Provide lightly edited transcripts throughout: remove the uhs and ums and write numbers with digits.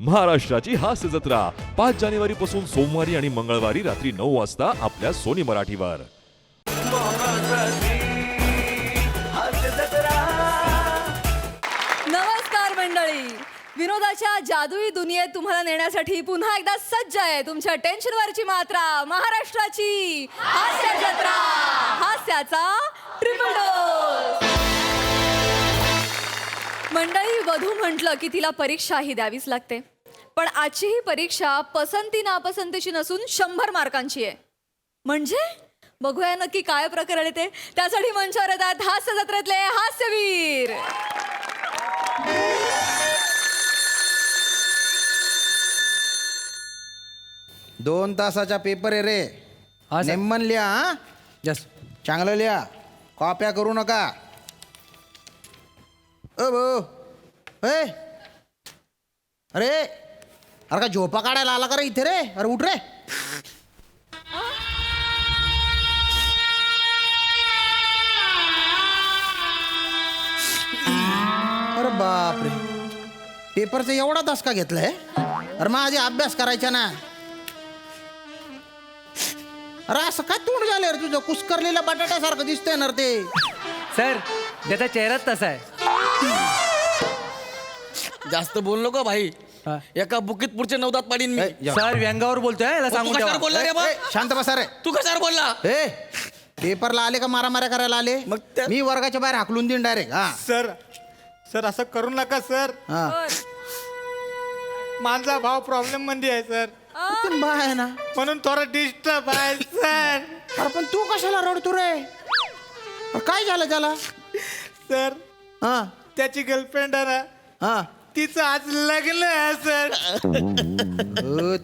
महाराष्ट्राची हास्य जत्रा 5 जानेवारी पासून सोमवारी आणि मंगळवारी रात्री 9 वाजता आपल्या सोनी मराठीवर. नमस्कार मंडळी, विनोदाच्या जादुई दुनियेत तुम्हाला नेण्यासाठी पुन्हा एकदा सज्ज आहे तुमच्या टेन्शनवरची मात्रा, महाराष्ट्राची हास्य जत्रा, हास्याचा ट्रिपल डोस. मंडळी, वधू म्हटलं की तिला परीक्षा ही द्यावीच लागते, पण आजची ही परीक्षा पसंती नापसंतीची नसून 100 मार्कांची आहे. म्हणजे बघूया नक्की काय प्रकरण आहे ते. त्यासाठी मंचावर येतात हास्य जत्रेतले हास्यवीर. दोन तासाचा पेपर आहे रे. नेमन लिहा. हा यस. चांगलं लिहा, कॉप्या करू नका. अरे अरे का झोपा काढायला आला का रे इथे रे? अरे उठ रे. अरे बापरे, पेपरचा एवढा धसका घेतलाय? अरे मग आधी अभ्यास करायचा ना. अरे असं काय तोंड झालं रे तुझं? कुस्करलेल्या बटाट्यासारखं दिसतंय ना ते. सर, त्याचा चेहराच तसा आहे. जास्त बोल नको भाई. एका बुकीत पुढचे 9 दात पाडीन मी. सर, व्यंगावर बोलतोय, याला सांगून तू कशावर ठेवा. बोलला रे बा? शांत बसा रे. तू कशावर बोलला? पेपरला आले का मारामाऱ्या करायला आले? मग त्या- मी वर्गाच्या बाहेर हाकलून देईन डायरेक्ट. हा सर सर असं करू नका सर. हा. माझा भाव प्रॉब्लेम मध्ये आहे सर, ते बा आहे ना. म्हणून थोडा डिस्टर्ब आहे सर. अरे पण तू कशाला रडतो रे? अरे काय झालं त्याला? सर हा त्याची गर्लफ्रेंड आहे ना, हा. तिचं आज लग्न आहे सर.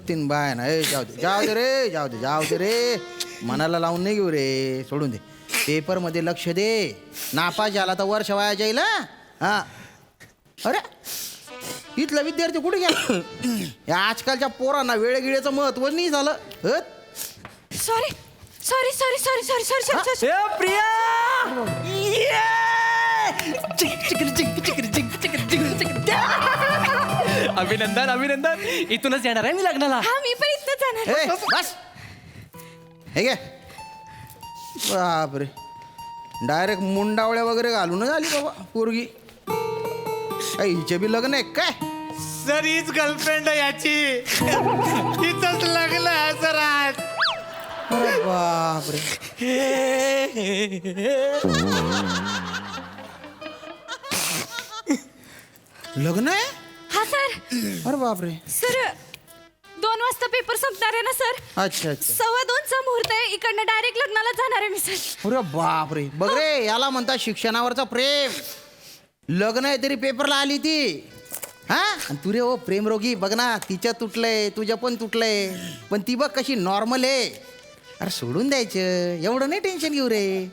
तीन बाय ना. जाऊ दे जाऊ दे रे, जाऊ दे जाऊ दे रे. मनाला लावून नाही घेऊ रे, सोडून दे. पेपर मध्ये लक्ष दे. नापास झाला तर वर्ष वाया जाईल. हा. अरे इथला विद्यार्थी कुठे गेला? या आजकालच्या पोरांना वेळगिळेचं महत्व नाही झालं. Sorry sorry sorry sorry sorry sorry sorry. ए, प्रिया! अभिनंदन अभिनंदन. इथूनच येणार आहे मी लग्नाला. हा, मी पण इथं जाणार. बस हे घे. बापरे, डायरेक्ट मुंडावळ्या वगैरे घालून आली बाबा पोरगी. हिचे बी लग्न आहे काय? सर हीच गर्लफ्रेंड आहे याची. तिचंच लग्न आहे सर आज. अरे बापरे. लग्न आहे? हा सर. अरे बापरे. सर 2 वाजता पेपर संपणार आहे ना सर. अच्छा अच्छा. 2:15चा मुहूर्त आहे. इकडनं डायरेक्ट लग्नाला जाणार आहे मी सर. अरे बापरे. बघ रे, याला म्हणतात शिक्षणावरचा प्रेम. लग्न आहे तरी पेपरला आली ती. हा, आणि तू रे ओ प्रेमरोगी. बघ ना, तिच्या तुटलंय, तुझ्या पण तुटलंय, पण ती बघ कशी नॉर्मल आहे. अरे सोडून द्यायचं, एवढं नाही टेन्शन घेऊ रे.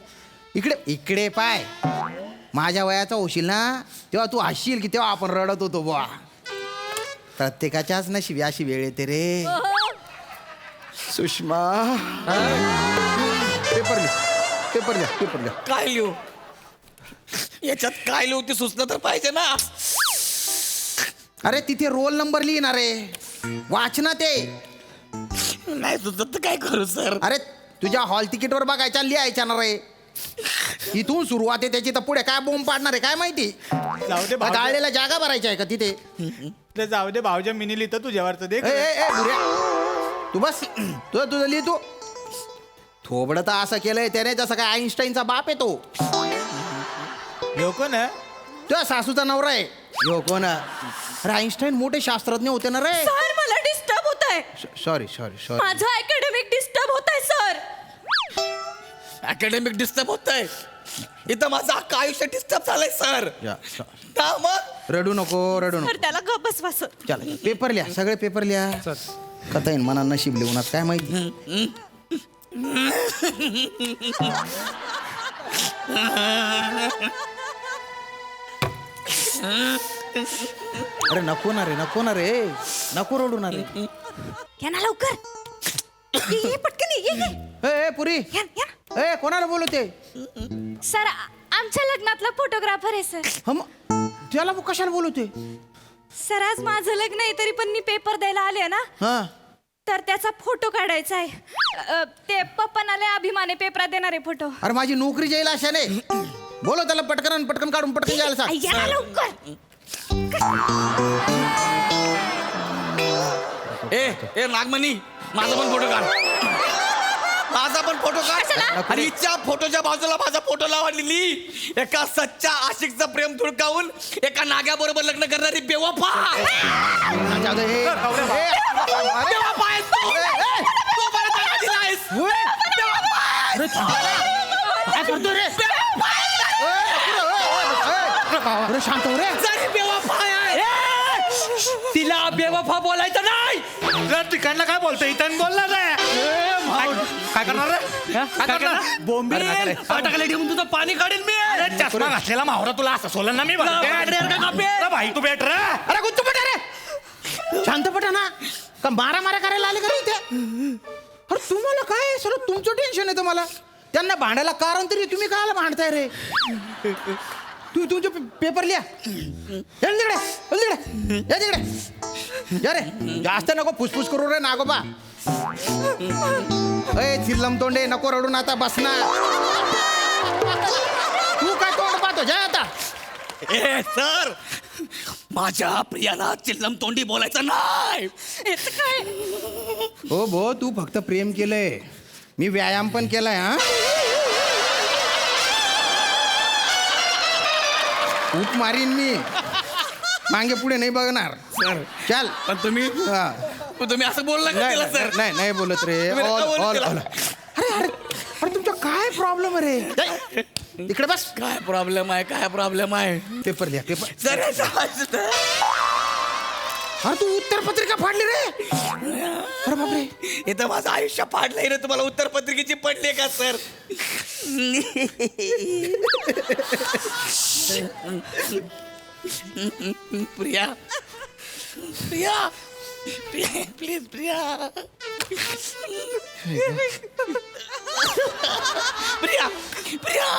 इकडे इकडे पाय. माझ्या वयाचा होशील ना तेव्हा तू हसशील की तेव्हा आपण रडत होतो बुवा. प्रत्येकाच्याच नशिबी अशी वेळ येते रे. सुषमा, पेपर लिह, पेपर लिह, पेपर लिह. काय लिहू याच्यात? काय लिहू ते सुचलं तर पाहिजे ना. अरे तिथे रोल नंबर लिहिणार आहे, वाचना ते. नाही सुचत तर काय करू सर? अरे तुझ्या हॉल तिकीटवर बघायच्या, लिहायच्या ना रे. इथून सुरुवात आहे त्याची, तर पुढे काय बोंब पाडणार आहे काय माहिती. जाऊ दे भाऊजा. गाळलेला जागा भरायची आहे का तिथे? ते जाऊ दे भाऊजा, मिनी लिहितं तुझ्यावरचं दे. बुऱ्या, तू बस. तुझं लिहि तू. थोबडं तर असं केलंय त्याने जसं काय आईन्स्टाईनचा बाप आहे तो. ह्यो कोण आहे? तुझ्या सासूचा नवरा आहे. यो कोण? अरे आईन्स्टाईन मोठे शास्त्रज्ञ होते ना रे. सर मला डिस्टर्ब होत आहे. Sorry sorry sorry. माझं अकॅडमिक डिस्टर्ब होत आहे सर. अकॅडमिक डिस्टर्ब होत आहे. इथं माझं अख्खं आयुष्य डिस्टर्ब झालंय सर. का मग? रडू नको, रडू नको. सर त्याला गप बसवा सर. चला पेपर लिहा, सगळे पेपर लिहा. कथा येईन मना नशीब लिहून काय माहिती. अरे नको ना रे, नको ना रे, नको रडू ना रे. या ना लवकर. ये पटकन ये. ए पुरी, या. ए कोणाला बोलवते? सर आमच्या लग्नातला फोटोग्राफर आहे सर. हम त्याला कशाला बोलवते? सर आज माझं लग्न आहे तरी पण मी पेपर द्यायला आले ना हा तर त्याचा फोटो काढायचा आहे ते पप्पानाले अभिमाने पेपरात देणार आहे फोटो अरे माझी नोकरी जाईल अशाने बोलो त्याला पटकन पटकन काढून पटकन जायला सांग. या लवकर ए नागमणी माझा पण फोटो काढ माझा पण फोटो काढ आणि हिच्या फोटोच्या बाजूला माझा फोटो लावलेली एका सच्चा आशिकचं प्रेम धुडकावून एका नाग्याबरोबर लग्न करणारी बेवफा जाऊ दे, हे, हे, अरे, बेवफा आहेस तू. तू मला दगा दिलायस. बेवफा आहेस. काय करतोय रे अरे शांत हो रे जरी बेवफा आहे तिला बेवफा बोलायचं नाही. जर तिकडनं काय बोलतोय इथं बोलणार काय करणार रे काय करणार बोंबील टाकले ठेवून तुझं पाणी काढेल मी. अरे चष्मा घातलेला माहोरा तुला असं सोलन ना मी भाई तू भेट रे अरे गुच्चू पटा रे शांत पटा ना का मारा मारा करायला आले का रे इथे अरे तुम्हाला काय सर तुमचं टेन्शन आहे तुम्हाला त्यांना भांडायला कारण तरी तुम्ही कायला भांडताय रे तू तुमचे पेपर लिहा या तिकडे या रे जास्त नको फुसफुस करू रे नागोबा अय चिल्लम तोंडे नको रडून आता बसना तू काय तोंड पाहतो जा आता ए सर माझ्या प्रियाला चिल्लम तोंडी बोलायचं नाही हो भो तू फक्त प्रेम केलंय मी व्यायाम पण केलाय हा खूप मारीन मी मागे पुढे नाही बघणार सर चल पण तुम्ही हा. तुम्ही असं बोलला का तिला सर नाही नाही बोलत रे तुम्ही नका बोलू ऑल तिला. ऑल अरे अरे अरे तुमचा काय प्रॉब्लेम आहे रे इकडे बस काय प्रॉब्लेम आहे पेपर लिहा पेपर सर हे समजतं. अरे तू उत्तर पत्रिका फाडली रे अरे बापरे इथं माझं आयुष्य पाडलंय रे तुम्हाला उत्तर पत्रिकेची पडली का सर प्रिया प्रिया प्रिया प्लीज प्रिया प्रिया प्रिया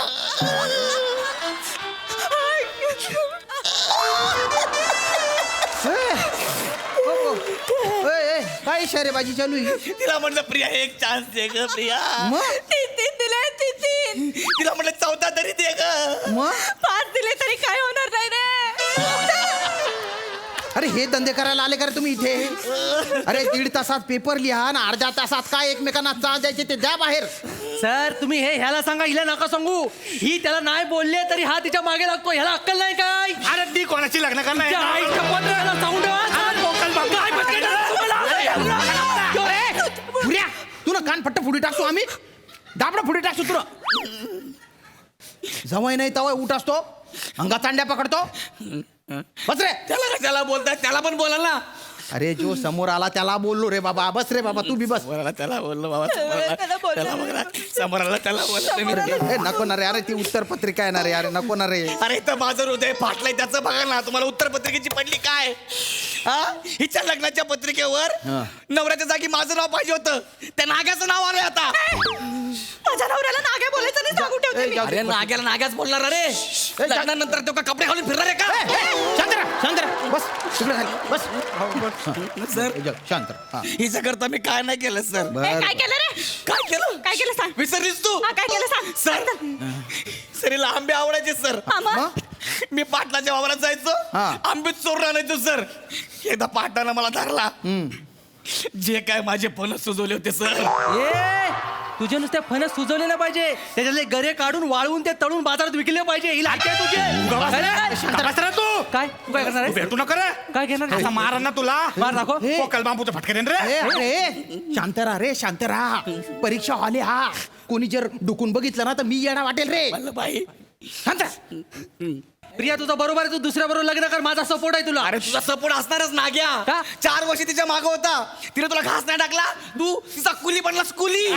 काय इशारेबाजी चालू आहे तिला म्हटलं प्रिया एक चान्स दे ग प्रिया मग तीन दिले तीन तिला म्हटलं चौथा तरी दे ग मग 5 दिले तरी काय होणार नाही रे अरे हे धंदे करायला आले का रे तुम्ही इथे अरे 1.5 तासात पेपर लिहा आणि अर्ध्या तासात काय एकमेकांना चाल द्यायचे ते द्या बाहेर सर तुम्ही हे ह्याला सांगा हिला नका सांगू. ही त्याला नाही बोलले तरी हा तिच्या मागे लागतो. ह्याला अक्कल नाही काय? अरे ती कोणाची लग्न करणार त्या आईच्या पत्राला sound काय बघते तुम्हाला? पुऱ्या तुला कान फट्ट फुडी टाकतो आम्ही दाबडा फुडी टाकतो तुला जवळ नाही तवय उठ असतो अंगा चांड्या पकडतो बस रे त्याला कशाला बोलताय त्याला पण बोला ना अरे जो समोर आला त्याला बोललो रे बाबा बस रे बाबा तू बी बस समोराला त्याला बोललो बाबा त्याला बोललो. त्याला बघा समोराला त्याला बोललो ए, नको ना रे अरे ती उत्तर पत्रिका आहे ना रे अरे नको ना रे अरे इथं माझं हृदय फाटलंय त्याचं बघा ना तुम्हाला उत्तर पत्रिकेची पडली काय हा हिच्या लग्नाच्या पत्रिकेवर हा. नवऱ्याच्या जागी माझं नाव पाहिजे होतं त्या नाग्याचं नाव आलंय आता माझ्या नवऱ्याला नागे बोलायचं नाही सांगू ठेवते मी. अरे नाग्याला नाग्याच बोलणार अरे लग्नानंतर तो का कपडे घालून फिरणार आहे का शांत राहा बस तिकडे खाली बस सर शांत राहा. हा. हिचं करता मी काय नाही केलं सर बर. काय केलं रे काय केलं काय केलं सांग विसरलीस तू हा काय केलं सांग सर सरीला आंबे आवडायचे सर हा, मग? मग? मी पाटलाच्या वावरात जायचो हा. आंबे चोरून आणायचो सर एकदा पाटलानं मला धरला जे काय माझे फणस सुजवले होते सर ए तुझे नुसते फणस सुजवले नाही पाहिजे. त्याच्यातले गरे काढून वाळवून ते तळून बाजारात विकले पाहिजे. हिला ऐकाय तुझे अरे, शांत बस रे तू काय तू काय करणार तू आहेस? भेटू नका रे काय घेणार असा मार ना तुला मार दाखव. हे. पोकल बांबूचं फटके देन रे ए, अरे शांत राहा रे शांत राहा परीक्षा हॉल आहे हा कोणी जर डुकून बघितलं ना तर मी येणार वाटेल रे बाई शांत राहा. प्रिया तुझं बरोबर आहे. तू दुसऱ्या बरोबर लग्न कर. माझा सपोर्ट आहे तुला. अरे तुझा सपोर्ट असणारच नाग्या का? 4 वर्ष तिच्या मागं होता तिने तुला घास नाही टाकला तू तिचा कुली बनलास कुली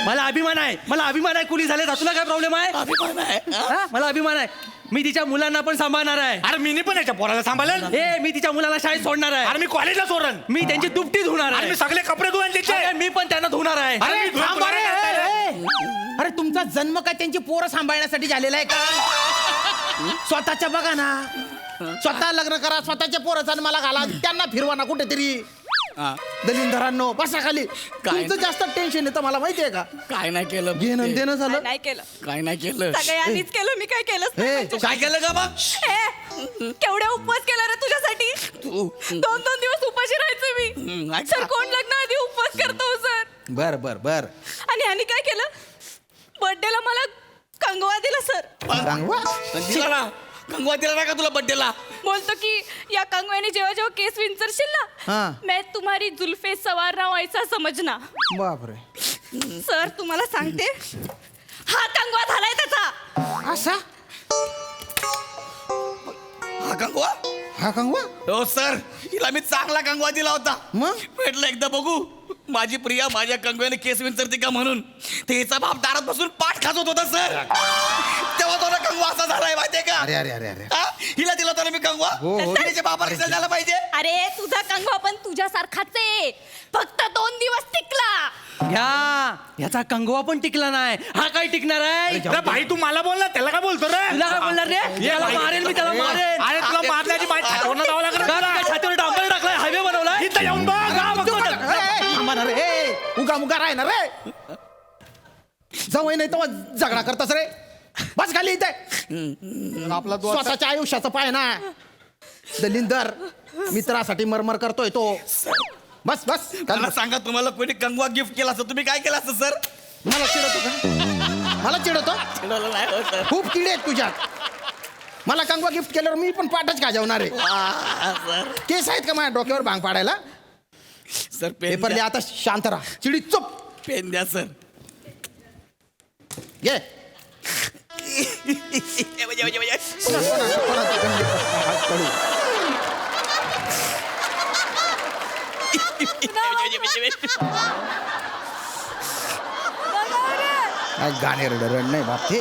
मला अभिमान आहे. मला अभिमान आहे. कुली झाले तुला काय प्रॉब्लेम आहे? अभिमान आहे हा? हा? मला अभिमान आहे. मी तिच्या मुलांना पण सांभाळणार आहे. अरे मी पण याच्या पोराला सांभाळेल ए मी तिच्या मुलाला शाळेत सोडणार अरे आहे. मी कॉलेजला सोडन मी त्यांची दुपटी धुणार अरे आहे. मी सगळे कपडे धुवेन तिचे अरे, मी पण त्यांना धुणार आहे. अरे, मी थांब तुला रे, नाही ए, ए. अरे तुमचा जन्म काय त्यांची पोरं सांभाळण्यासाठी झालेला आहे का स्वतःच्या बघा ना स्वतः लग्न करा, स्वतःच्या पोराचा मला घाला, त्यांना फिरवा ना कुठेतरी. हा. दलिंदरांनो बसा खाली. काय? तुमचं जास्त टेन्शन येतं मला माहितीये का. काय नाही केलं घेणं देणं झालं. नाही केलं, काय नाही केलं सगळ्यांनीच केलं, मी काय केलंच नाही. हे, म्हणजे. काय केलं का मग ए, केवढे उपवास केला रे तुझ्यासाठी. तू 2-2 दिवस उपाशी राहायचे मी. ऐक सर ना. कोण लग्न आधी उपवास करतो सर. बर बर बर. आणि ह्यानी काय केलं, बर्थडेला मला कंगवा दिला सर. सांगवा. दिला ना कंगवा दिला ना का तुला बड्डेला बोलतो की या कंगव्याने जेव्हा जेव्हा केस विंचरशील हा. ना, मैं तुम्हारी जुल्फे सवारना ऐसा समजना. बापरे. सर तुम्हाला सांगते, हा कंगवा झालाय त्याचा. असा हा कंगवा हा कंगवा. हो सर हिला मी चांगला कंगवा दिला होता. मग? म्हटलं एकदा बघू माझी प्रिया माझ्या कंगव्याने केस विंचरते का म्हणून. ते हिचा बाप दारात बसून पाठ खाजवत होता सर. तेव्हा तो ना कंगवा असा झालाय माहितीये का. अरे अरे अरे अरे. हा? हिला दिला होता ना मी कंगवा. हो, हो. तिच्या बापाला रिझल्ट झाला पाहिजे. अरे तुझा कंगवा पण तुझ्यासारखाच आहे, फक्त 2 दिवस टिकला. याचा कंगवा पण टिकला नाही. हा काय टिकणार आहे? अरे भाई तू मला बोल ना, त्याला काय बोलतो रे. तुला काय बोलणार रे? त्याला मारेल मी, त्याला मारेल. अरे तुला मारल्याची माहिती छातीवरनं जावं लागलं का तुला? काय छातीवर डांबर टाकलाय, हायवे बनवलाय. इथं येऊन बघ. का बघतो? उगा मुगा राय ना रे. जवळ नाही तेव्हा झगडा करतास रे. बस खाली इथे. आपला स्वतःच्या आयुष्याचं पाय ना. दलिंदर मित्रासाठी मरमर करतोय तो. बस बस. मला सांगा तुम्हाला कोणी कंगवा गिफ्ट केला असं तुम्ही काय केलं असतं सर. मला चिडवतो का? मला चिडवतो. चिडवलं नाही हो, सर. खूप किडे आहेत तुझ्यात. मला कंगवा गिफ्ट केल्यावर मी पण पाठच गाजवणार आहे. वा, सर केस आहेत का माझ्या डोक्यावर भांग पाडायला. सर पेन पेपर द्या. आता शांत राहा. चिडी चुप. पेन द्या सर. घे. काय गाणे रड नाही बाप ते.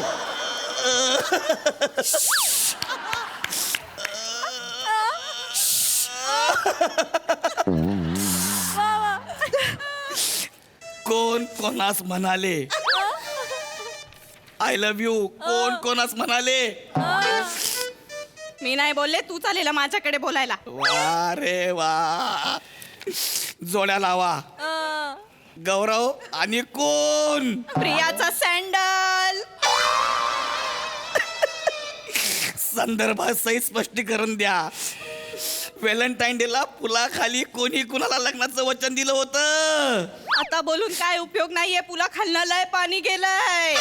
कोण कोणास म्हणाले आय लव्ह यू. कोण कोणास म्हणाले. मी नाही बोलले, तू चालेल माझ्याकडे बोलायला. वा रे वा. जोड्या लावा. गौरव आणि कोण. प्रियाचा सँडल. संदर्भात सही स्पष्टीकरण द्या. व्हॅलेंटाईन डेला पुलाखाली कोणी कुणाला लग्नाचं वचन दिलं होतं. आता बोलून काय उपयोग नाहीये, पुला खालनं लय पाणी गेलंय.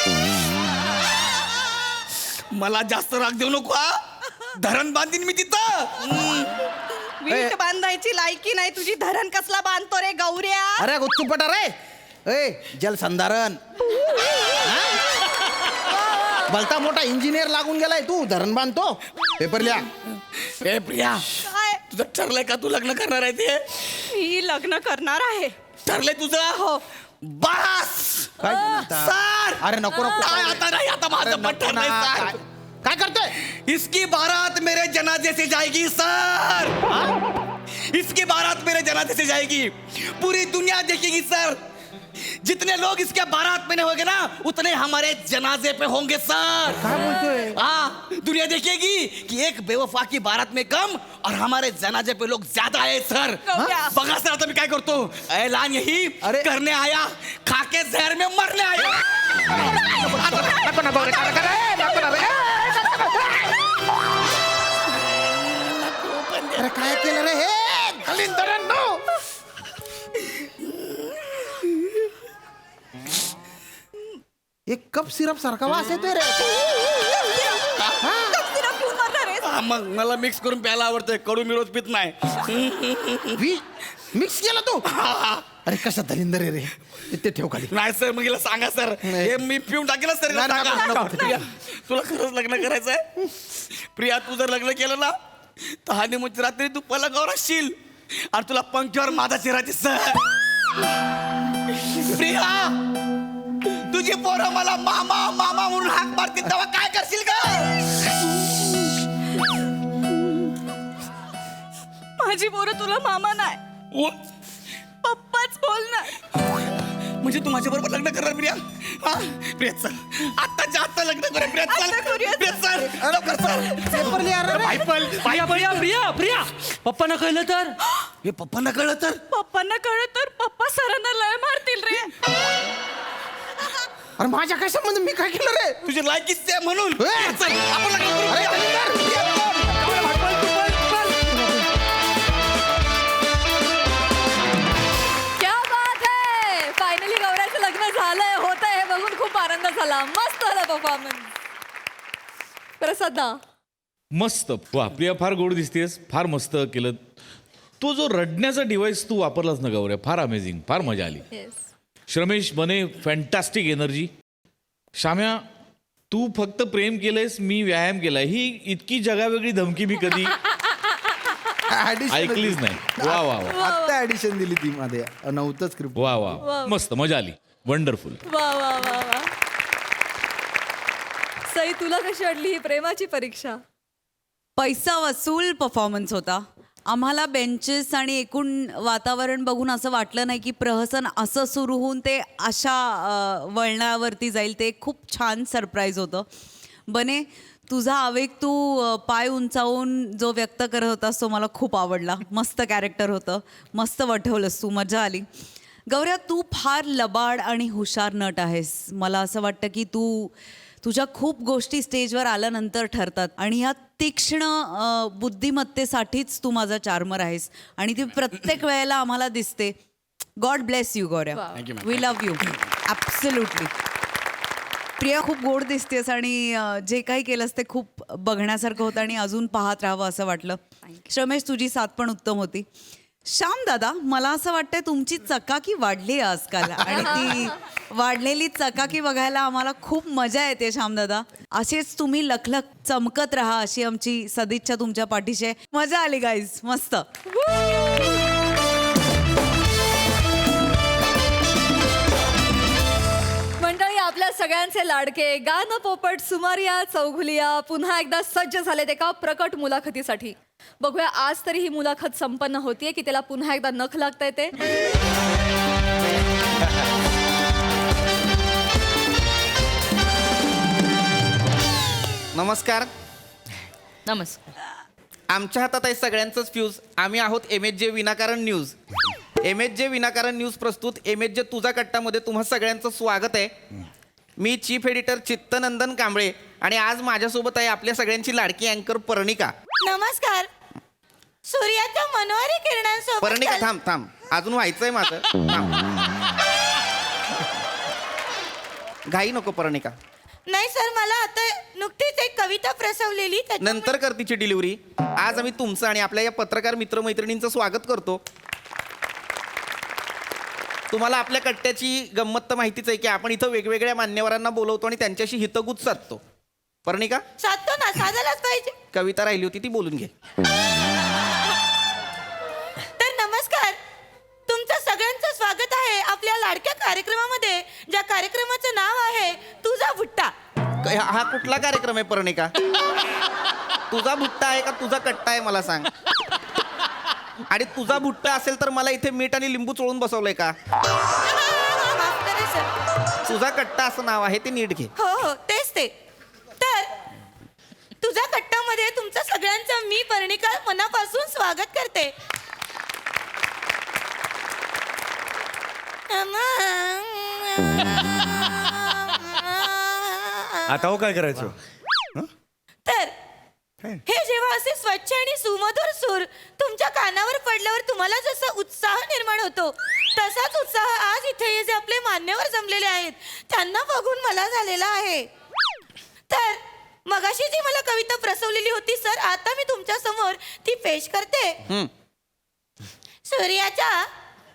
मला जास्त राग देऊ नको हा. धरण बांधीन मी तिथं. वीट बांधायची लायकी नाही तुझी, धरण कसला बांधतो रे गौऱ्या. अरे गुच्चूपटा रे. ए जलसंधारण. भलता मोठा इंजिनियर लागून गेलाय तू. धरण बांधतो. पेपर लिहा. ए प्रिया काय, तुझं ठरलंय का तू लग्न करणार आहे ते. मी लग्न करणार आहे. ठरलंय तुझं. हो. बस काय म्हणता? सर. अरे नको नको. काय आता नाही आता माझं पण नको ठरलंय ना. सर. काय- काय करतोय. इसकी बारात मेरे जनाजे से जाएगी सर. इसकी बारात मेरे जनाजे से जाएगी. पूरी दुनिया देखेगी सर. जितने लोग इसके बारात में होंगे ना उतने हमारे जनाजे पे होंगे सर. काय बोलतोय. हाँ दुनिया देखेगी कि एक बेवफा की बारात में कम और हमारे जनाजे पे लोग ज्यादा आए सर. गौऱ्या. बघा सर आता मी काय करतो. ऐलान यही अरे. करने आया खाके जहर में मरने आया. नको नको रे, नको रे, नको रे. अरे काय केलं रे हे दलिंदरांनो. एक कप सिरप सारखा वास येतोय रे. सिरप घेऊन मरणार आहेस? हा, मग मला मिक्स करून प्यायला आवडतंय. कडू मी रोज पित नाही. मिक्स केला तू. अरे कसा दलिंदर आहे रे. ते ठेव खाली. नाही सर मग हिला सांगा सर. नाही. हे मी पिऊन टाकेल सर हिला नाही, नको, सांगा. नको. प्रिया तुला खरंच लग्न करायचंय. प्रिया तू जर लग्न केलं ना तर हनीमूनची रात्री तू पलंगावर असशील आणि तुला पंख्यावर माझा चेहरा दिसत. प्रिया तुझी पोरं मला मामा मामा म्हणून हाक मारतील तेव्हा काय करशील का. माझी पोरं तुला मामा नाही, पप्पाच बोलणार. म्हणजे तू माझ्या बरोबर लग्न करणार प्रिया? हा प्रिया चल, आत्ताच्या आत्ता लग्न करूया प्रिया. चल आता करूया. प्रिया चल, लवकर चल. पेपर लिहा रे. प्रिया प्रिया प्रिया प्रिया पप्पांना कळलं तर? हे पप्पांना कळलं तर? पप्पांना कळलं तर पप्पा सरांना लय मारतील रे. अरे माझ्या काय संबंध, मी काय केलं रे? तुझी लायकीच आहे म्हणून. ए! चल आपण लग्न करू. अरे प्रिया. क्या बात है, फायनली गौऱ्याचं लग्न झालंय, होतंय हे बघून खूप आनंद झाला. मस्त झाला परफॉर्मन्स. प्रसाद ना. मस्त. वा प्रिया, फार गोड दिसतेस, फार मस्त केलं. तो जो रडण्याचा डिव्हाइस तू वापरलास ना गौऱ्या, फार अमेझिंग, फार मजा आली. येस. श्रमेश बने, फॅन्टॅस्टिक एनर्जी. श्याम्या, तू फक्त प्रेम केलंयस, मी व्यायाम केलाय. ही इतकी जगावेगळी धमकी मी कधी ऐकलीच नाही. वा वा वा आता ऍडिशन दिली ती मध्ये, नव्हतं स्क्रिप्ट. वा वा, मस्त मजा आली. वंडरफुल. वा वा वा वा. सई, तुला कशी वाटली ही प्रेमाची परीक्षा? पैसा वसूल परफॉर्मन्स होता. आम्हाला बेंचेस आणि एकूण वातावरण बघून असं वाटलं नाही की प्रहसन असं सुरू होऊन ते अशा वळणावरती जाईल. ते खूप छान सरप्राईज होतं. बने, तुझा आवेग तू पाय उंचावून जो व्यक्त करत होतास तो मला खूप आवडला. मस्त कॅरेक्टर होतं, मस्त वठवलंस तू, मजा आली. गौऱ्या, तू फार लबाड आणि हुशार नट आहेस. मला असं वाटतं की तुझ्या खूप गोष्टी स्टेजवर आल्यानंतर ठरतात आणि ह्या तीक्ष्ण बुद्धिमत्तेसाठीच तू माझा चार्मर आहेस आणि ती प्रत्येक वेळेला आम्हाला दिसते. गॉड ब्लेस यू गौऱ्या. We love you absolutely. Priya, खूप गोड दिसतेस आणि जे काही केलंस ते खूप बघण्यासारखं होतं आणि अजून पाहत राहावं असं वाटलं. श्रमेश, तुझी साथ पण उत्तम होती. श्याम दादा, मला असं वाटतंय तुमची चकाकी वाढली आहे आजकाल आणि ती वाढलेली चकाकी बघायला आम्हाला खूप मजा येते. श्याम दादा, असेच तुम्ही लखलख चमकत राहा अशी आमची सदिच्छा तुमच्या पाठीशी आहे. मजा आली गाईज, मस्त. मंडळी, आपल्या सगळ्यांचे लाडके गाणं पोपट सुमारिया चौघुलिया पुन्हा एकदा सज्ज झालेत एका प्रकट मुलाखतीसाठी. बघूया आज तरी ही मुलाखत संपन्न होतीये की त्याला पुन्हा एकदा नख लागता येते. नमस्कार. नमस्कार. आमच्या हातात आहे सगळ्यांचंच फ्यूज. आम्ही आहोत MHJ विनाकारण न्यूज. MHJ विनाकारण न्यूज प्रस्तुत MHJ तुझा कट्टामध्ये तुम्हा सगळ्यांचं स्वागत आहे. मी चीफ एडिटर चित्तनंदन कांबळे आणि आज माझ्यासोबत आहे आपल्या सगळ्यांची लाडकी अँकर पर्णिका. नमस्कार. सूर्याच्या मनोहरी किरणांसोबत पर्णिका थांब, अजून व्हायचंय माझं. थांब. घाई नको पर्णिका. नाही सर, मला आता नुकतीच एक कविता प्रसवलेली. नंतर कर तिची डिलिव्हरी. आज आम्ही तुमचं आणि आपल्या या पत्रकार मित्रमैत्रिणींचं स्वागत करतो. तुम्हाला आपल्या कट्ट्याची गंमत तर माहितीच आहे की आपण इथं वेगवेगळ्या मान्यवरांना बोलवतो आणि त्यांच्याशी हितगुज साधतो. पर्णिका, साधतो ना, साधायलाच पाहिजे. कविता राहिली होती ती बोलून घे. तर नमस्कार, तुमचं सगळ्यांचं स्वागत आहे आपल्या लाडक्या कार्यक्रमामध्ये, ज्या कार्यक्रमाचं नाव आहे तुझा भुट्टा. हा कुठला कार्यक्रम आहे पर्णिका? तुझा भुट्टा आहे का तुझा कट्टा आहे मला सांग. आणि तुझा भुट्टा असेल तर मला इथे मीठ आणि लिंबू चोळून बसवलंय का? माफ करा सर. तुझा कट्टा असं नाव आहे ते नीट घे. हो हो, तेच ते. तर तुझा कट्टामध्ये तुमचं सगळ्यांचं मी पर्णिका मनापासून स्वागत करते. आता हो काय करायचं? तर हे जेव्हा असे स्वच्छ आणि सुमधुर सूर तुमच्या कानावर पडल्यावर तुम्हाला जसा उत्साह निर्माण होतो, तसाच उत्साह आज इथे जे आपले मान्यवर जमलेले आहेत त्यांना बघून मला झालेला आहे. तर मगाशी जी मला कविता प्रसवलेली होती सर, आता मी तुमच्या समोर ती पेश करते. सूर्याच्या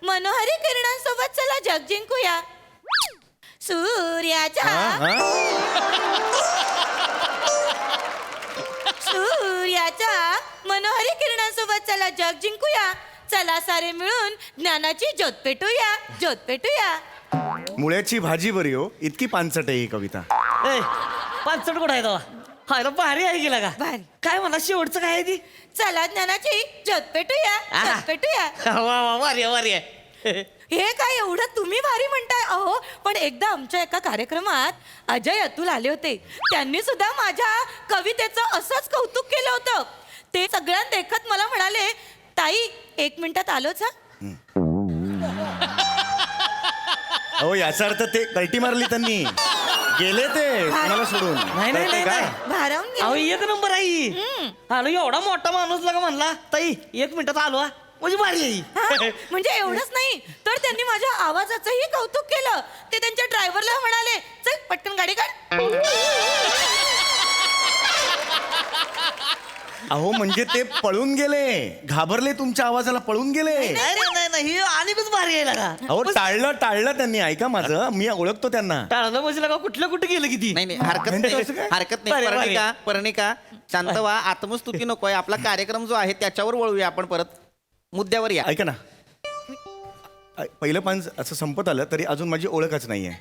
मनोहरी किरणांसोबत चला जग जिंकूया. सूर्याच्या मनोहरी किरणांसोबत चला जग जिंकूया. चला सारे मिळून ज्ञानाची ज्योत पेटूया, ज्योत पेटूया. मुळ्याची भाजी बरी हो, इतकी पानसट आहे ही कविता. पाचसट कुठं आहे तेव्हा? हाय रे, भारी आहे गेला का? भारी. काय म्हणा शेवटचं काय आहे ती? चला ज्ञानाची ज्योत पेटूया, ज्योत पेटूया. वा वा, वारी आहे, वारी आहे. हे काय एवढं तुम्ही भारी म्हणताय अहो. पण एकदा आमच्या एका कार्यक्रमात अजय अतुल आले होते. त्यांनी सुद्धा माझ्या कवितेचं असंच कौतुक केलं होतं. ते सगळ्यांना देखत मला म्हणाले, ताई 1 मिनिटात आलोच हा. अहो याचा अर्थ ते कल्टी मारली त्यांनी, गेले ते कोणाला सोडून. नाही नाही नाही काय? नाही. भारावून अहो गेले. एक नंबर आई. आलो एवढा मोठा माणूस लगा म्हणला ताई 1 मिनिटात आलो हा. म्हणजे भारी आहे. हा, म्हणजे एवढंच नाही तर त्यांनी माझ्या आवाजाचंही कौतुक केलं. ते त्यांच्या ड्रायव्हरला म्हणाले, चल पटकन गाडी काढ. अहो म्हणजे ते पळून गेले, घाबरले तुमच्या आवाजाला, पळून गेले. नाही नाही नाही ही आणखीच भारी आहे लगा. अहो टाळलं त्यांनी. ऐका माझं, मी ओळखतो त्यांना. टाळलं म्हणजे लगा कुठलं कुठं गेलं किती. नाही हरकत म्हणजे नाही असं काय? हरकत बरे, नाही. बरे. पर्णिका शांत व्हा. आत्मस्तुती नकोय. आपला कार्यक्रम जो आहे त्याच्यावर वळूया आपण. परत मुद्द्यावर या. ऐका ना, पहिलं पान असं संपत आलं तरी अजून माझी ओळखच नाहीये.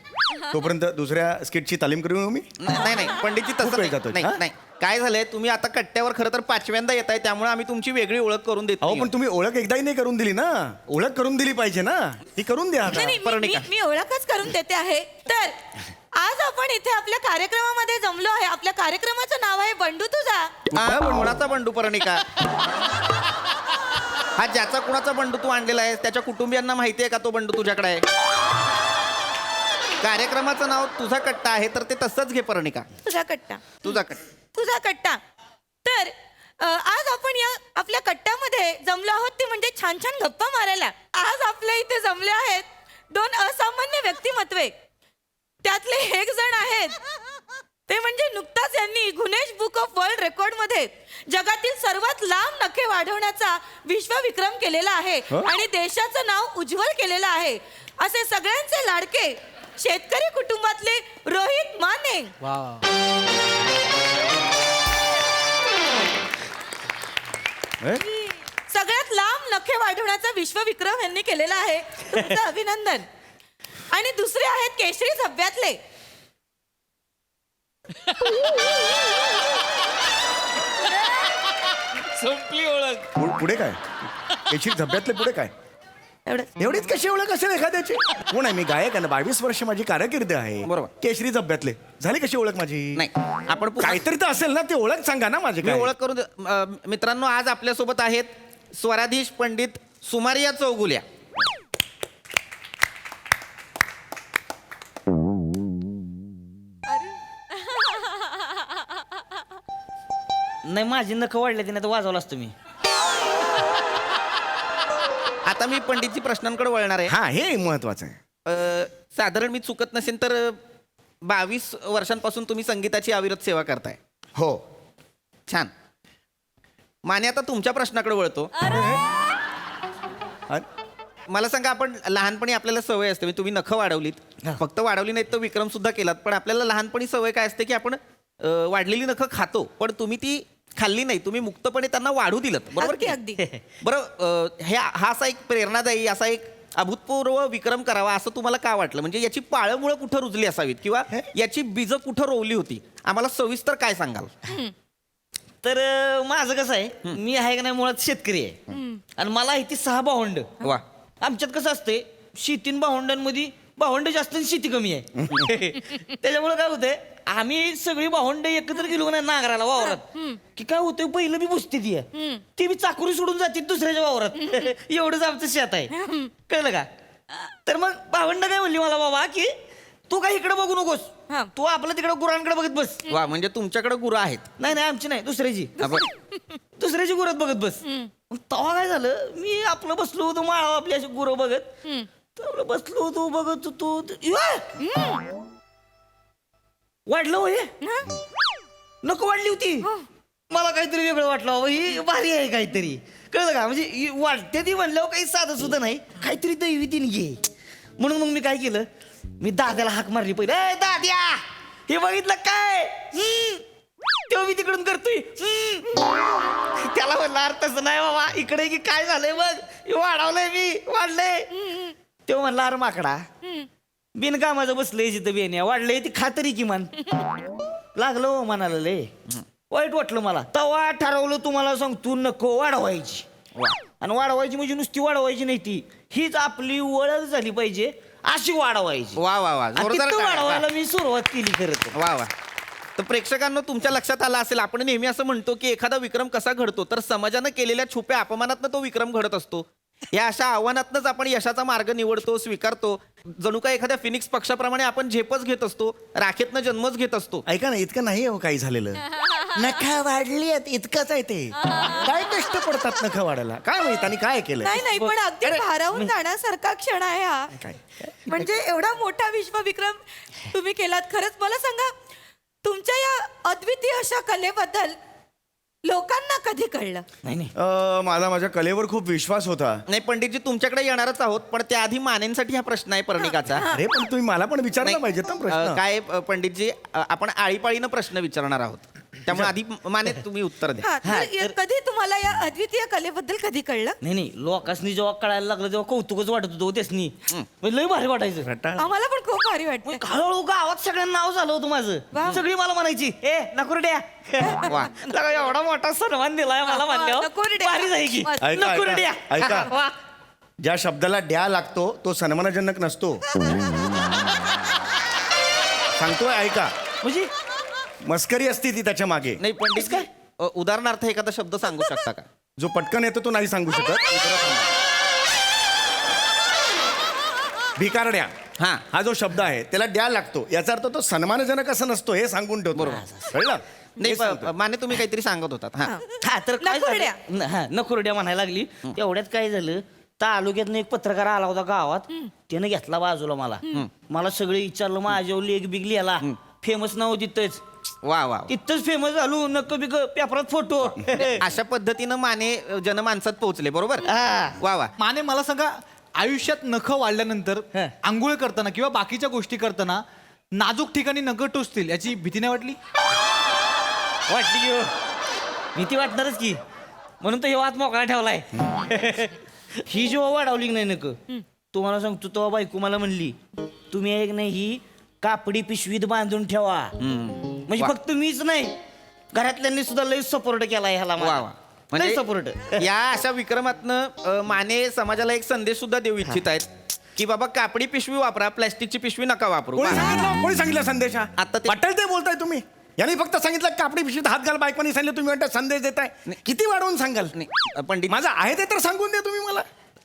तोपर्यंत दुसऱ्या स्किटची तालीम करू मी. नाही पंडितजी खूप तसं वेळ नाही. जातोय. नाही हा? नाही. काय झालंय, तुम्ही आता कट्ट्यावर खरं तर 5व्यांदा येत आहे, त्यामुळे आम्ही तुमची वेगळी ओळख करून देतो. अहो पण तुम्ही ओळख एकदाही नाही करून दिली ना. ओळख करून दिली पाहिजे ना, ती करून द्या आता. नाही, नाही, पर्णिका. मी ओळखच करून देते आहे. तर आज आपण इथे आपल्या कार्यक्रमामध्ये जमलो आहे. आपल्या कार्यक्रमाचं नाव आहे बंडू तुझा. कोणाचा बंडू पर्णिका? हा ज्याचा कुणाचा बंडू तू आणलेला आहे त्याच्या कुटुंबियांना माहिती आहे का तो बंडू तुझ्याकडे आहे? कार्यक्रमाचं नाव तुझा कट्टा आहे तर ते तसंच घे पर्णिका. तुझा कट्टा. तुझा कट्टा. तुझा कट्टा. तर आज आपण या आपल्या कट्ट्यामध्ये जमलो आहोत ते म्हणजे छान छान गप्पा मारायला. आज आपल्या इथे जमले आहेत 2 असामान्य व्यक्तिमत्वे. त्यातले एक जण आहेत ते म्हणजे नुकताच यांनी Guinness book of world record मध्ये जगातील सर्वात लांब नखे वाढवण्याचा विश्वविक्रम केलेला आहे आणि देशाचं नाव उज्ज्वल केलेलं आहे. असे सगळ्यांचे लाडके शेतकरी कुटुंबातले रोहित माने. सगळ्यात लांब नखे वाढवण्याचा विश्वविक्रम यांनी केलेला आहे. तुमचं अभिनंदन. आणि दुसरे आहेत केशरी झब्ब्यातले. संपली ओळख. पुढे काय? केशरी धब्यातले पुढे काय? एवढीच कशी ओळख असेल एखाद्याची? कोण आहे? मी गायक आहे ना, 22 वर्ष माझी कारकीर्द आहे. बरोबर. केशरी धब्यातले झाली कशी ओळख माझी? नाही आपण काहीतरी तर असेल ना, ती ओळख सांगा ना माझी. मी काय ओळख करून मित्रांनो, आज आपल्यासोबत आहेत स्वराधीश पंडित सुमारिया चौगुल्या. नाही माझी नख वाढले ते नाही तर वाजवलं असतं मी. आता मी पंडितजी प्रश्नांकडे वळणार आहे. हा, हे महत्वाचं आहे. साधारण मी चुकत नसेल तर 22 वर्षांपासून तुम्ही संगीताची अविरत सेवा करताय. हो. छान. माने, आता तुमच्या प्रश्नाकडे वळतो. मला सांगा, आपण लहानपणी आपल्याला सवय असते, म्हणजे तुम्ही नखं वाढवलीत, फक्त वाढवली नाहीत तर विक्रम सुद्धा केलात, पण आपल्याला लहानपणी सवय काय असते की आपण वाढलेली नखं खातो, पण तुम्ही ती खाल्ली नाही, तुम्ही मुक्तपणे त्यांना वाढू दिलं. बरोबर की? अगदी. बरं, हा असा एक प्रेरणादायी असा एक अभूतपूर्व विक्रम करावा असं तुम्हाला का वाटलं? म्हणजे याची पाळंमुळं कुठं रुजली असावीत किंवा याची बीजं कुठं रोवली होती? आम्हाला सविस्तर काय सांगाल? तर माझं कसं आहे, मी आहे का नाही मुळात शेतकरी आहे आणि मला इथे 6 भावंड. वा. आमच्यात कसं असते, शेतीन भावंडांमध्ये भावंड जास्त आणि शेती कमी आहे. त्याच्यामुळे काय होतंय, आम्ही सगळी भावंड एकत्र गेलो का नाही नांगराला वावरात की काय होतंय, पहिलं बी बसते ती बी चाकरी सोडून जाते दुसऱ्याच्या वावरात. एवढंच आमचं शेत आहे, कळलं का? तर मग भावंड काय म्हणली मला, बाबा की तू काय इकडे बघू नकोस, तू आपलं तिकडे गुरांकडे बघत बस. वा, म्हणजे तुमच्याकडे गुरं आहेत? नाही नाही, आमची नाही, दुसऱ्याची. दुसऱ्याची गुरत बघत बस. तेव्हा काय झालं, मी आपलं बसलो होतो माळावर आपली अशी गुरं बघत, तर आपलं बसलो होतो बघत होतो, वाढलं होय, नको वाढली होती. मला काहीतरी वेगळं वाटलं, बाबा ही भारी आहे काहीतरी, कळलं का? म्हणजे ही वाढते ती म्हणल्यावर काही साधं सुद्धा नाही, काहीतरी दैवी देणगी आहे. म्हणून मग मी काय केलं, मी दाद्याला हाक मारली पहिले, ए दाद्या, हे बघितलं काय? तेव्हा मी तिकडून करतोय. त्याला म्हणलं, अरे तसं नाही बाबा, इकडे की काय झालंय बघ, वाढवलंय मी, वाढलंय. तेव्हा म्हणला, अरे माकडा, बिनकामाचं बसलंय जिथं बेण्या, वाढलंय ती खातरी किमान. लागलं म्हणाला, लय वाईट वाटलं मला. तेव्हा ठरवलं, तुम्हाला सांगतो, नको वाढवायची. आणि वाढवायची म्हणजे नुसती वाढवायची नाही, ती हीच आपली ओळख झाली पाहिजे अशी वाढवायची. वा वा वा आणि जोरदार तिथं टाळ्या. वाढवायला मी सुरुवात केली खरं तर. वा वा. तर प्रेक्षकांना तुमच्या लक्षात आलं असेल, आपण नेहमी असं म्हणतो की एखादा विक्रम कसा घडतो, तर समाजानं केलेल्या छुप्या अपमानातनं तो विक्रम घडत असतो. या अशा आव्हानातनंच आपण यशाचा मार्ग निवडतो, स्वीकारतो. जणू काय एखाद्या फिनिक्स पक्षाप्रमाणे आपण झेपच घेत असतो, राखेतनं जन्मच घेत असतो. ऐका ना, इतकं नाही हो काही झालेलं. नखा वाढली आहेत इतकंच आहे ते. काय कष्ट पडतात नखा वाढायला, काय माहित आणि काय केलं. नाही नाही पण अगदी भारावून जाण्यासारखा क्षण आहे हा. काय म्हणजे एवढा मोठा विश्वविक्रम तुम्ही केलात. खरंच मला सांगा, तुमच्या या अद्वितीय अशा कलेबद्दल लोकांना कधी कळलं? नाही मला माझ्या कलेवर खूप विश्वास होता. नाही पंडितजी, तुमच्याकडे येणारच आहोत, पण त्याआधी मानेंसाठी हा प्रश्न आहे पर्णिकाचा. अरे पण तुम्ही मला पण विचारलं नाही, पाहिजे ना प्रश्न. काय पंडितजी, आपण आळीपाळीनं प्रश्न विचारणार आहोत, त्यामुळे आधी माने तुम्ही उत्तर द्या. हा, तर कधी तुम्हाला या अद्वितीय कलेबद्दल कधी कळलं? नाही लोकांनी जेव्हा कळायला लागलं तेव्हा कौतुकच वाटत होतं त्यासनी. लय भारी वाटायचं. आम्हाला पण खूप भारी वाटतं. मग हळूहळू गावात सगळ्यांना नाव झालं होतं माझं. सगळी मला म्हणायची, ए नकुरड्या. वा. लगा एवढा मोठा सन्मान दिलाय मला म्हणल्यावर नकुरड्या. भारी जाई की. मस्त. ऐका, नकुरड्या. ऐका. वा. ज्या शब्दाला द्या लागतो तो सन्मानजनक नसतो. सांगतोय ऐका, म्हणजे मस्करी असती ती त्याच्या मागे. नाही पंडित काय, उदाहरणार्थ एखादा शब्द सांगू शकता का? जो पटकन येतो तो नाही सांगू शकत. भिकारड्या हा. हा जो शब्द आहे त्याला द्या लागतो, याचा अर्थ तो सन्मानजनक असं नसतो हे सांगून ठेवतो. कळलं? नाही हेच सांगतोय. माने तुम्ही काहीतरी सांगत होतात. हा. हा तर काय नकुरड्या. झालं? हा नकुरड्या म्हणायला लागली. तेवढ्यात काय झालं, तालुक्यातनं एक पत्रकार आला होता गावात. त्यानं घेतला बाजूला मला सगळे विचारलं माझ्यावर लेख बिग लिहिला. फेमस नाव तिथंच. वा वा. तिथंच फेमस झालो. नक्क बिग पेपरात फोटो. अशा पद्धतीनं माने जनमानसात पोहोचले, बरोबर? हा. वा वा. माने मला सांगा, आयुष्यात नखं वाढल्यानंतर हा. आंघोळ करताना किंवा बाकीच्या गोष्टी करताना नाजूक ठिकाणी नखं टोचतील याची भीती नाही वाटली? वाटली की हो. भीती वाटणारच की, म्हणून तर हे वाद मोकळा ठेवलाय. ही जेव्हा वाढवली की नाही नक, तुम्हाला सांगतो तेव्हा बायको मला म्हणली, तुम्ही एक नाही ही कापडी पिशवीत बांधून ठेवा. म्हणजे फक्त मीच नाही, घरातल्यांनी सुद्धा लई सपोर्ट केलाय ह्याला. वा वा. लई सपोर्ट. या अशा विक्रमातनं माने समाजाला एक संदेश सुद्धा देऊ इच्छित आहेत की बाबा कापडी पिशवी वापरा, प्लॅस्टिकची पिशवी नका वापरू. कोणी सांगितलं संदेश हा? आता ते- वाटेल ते बोलताय तुम्ही. यांनी फक्त सांगितलं कापडी पिशवीत हात घाल, बायकोनी सांगितलं, तुम्ही म्हणता संदेश देताय. किती वाढवून सांगाल? नाही, पंडित माझं आहे ते तर सांगून द्या तुम्ही मला.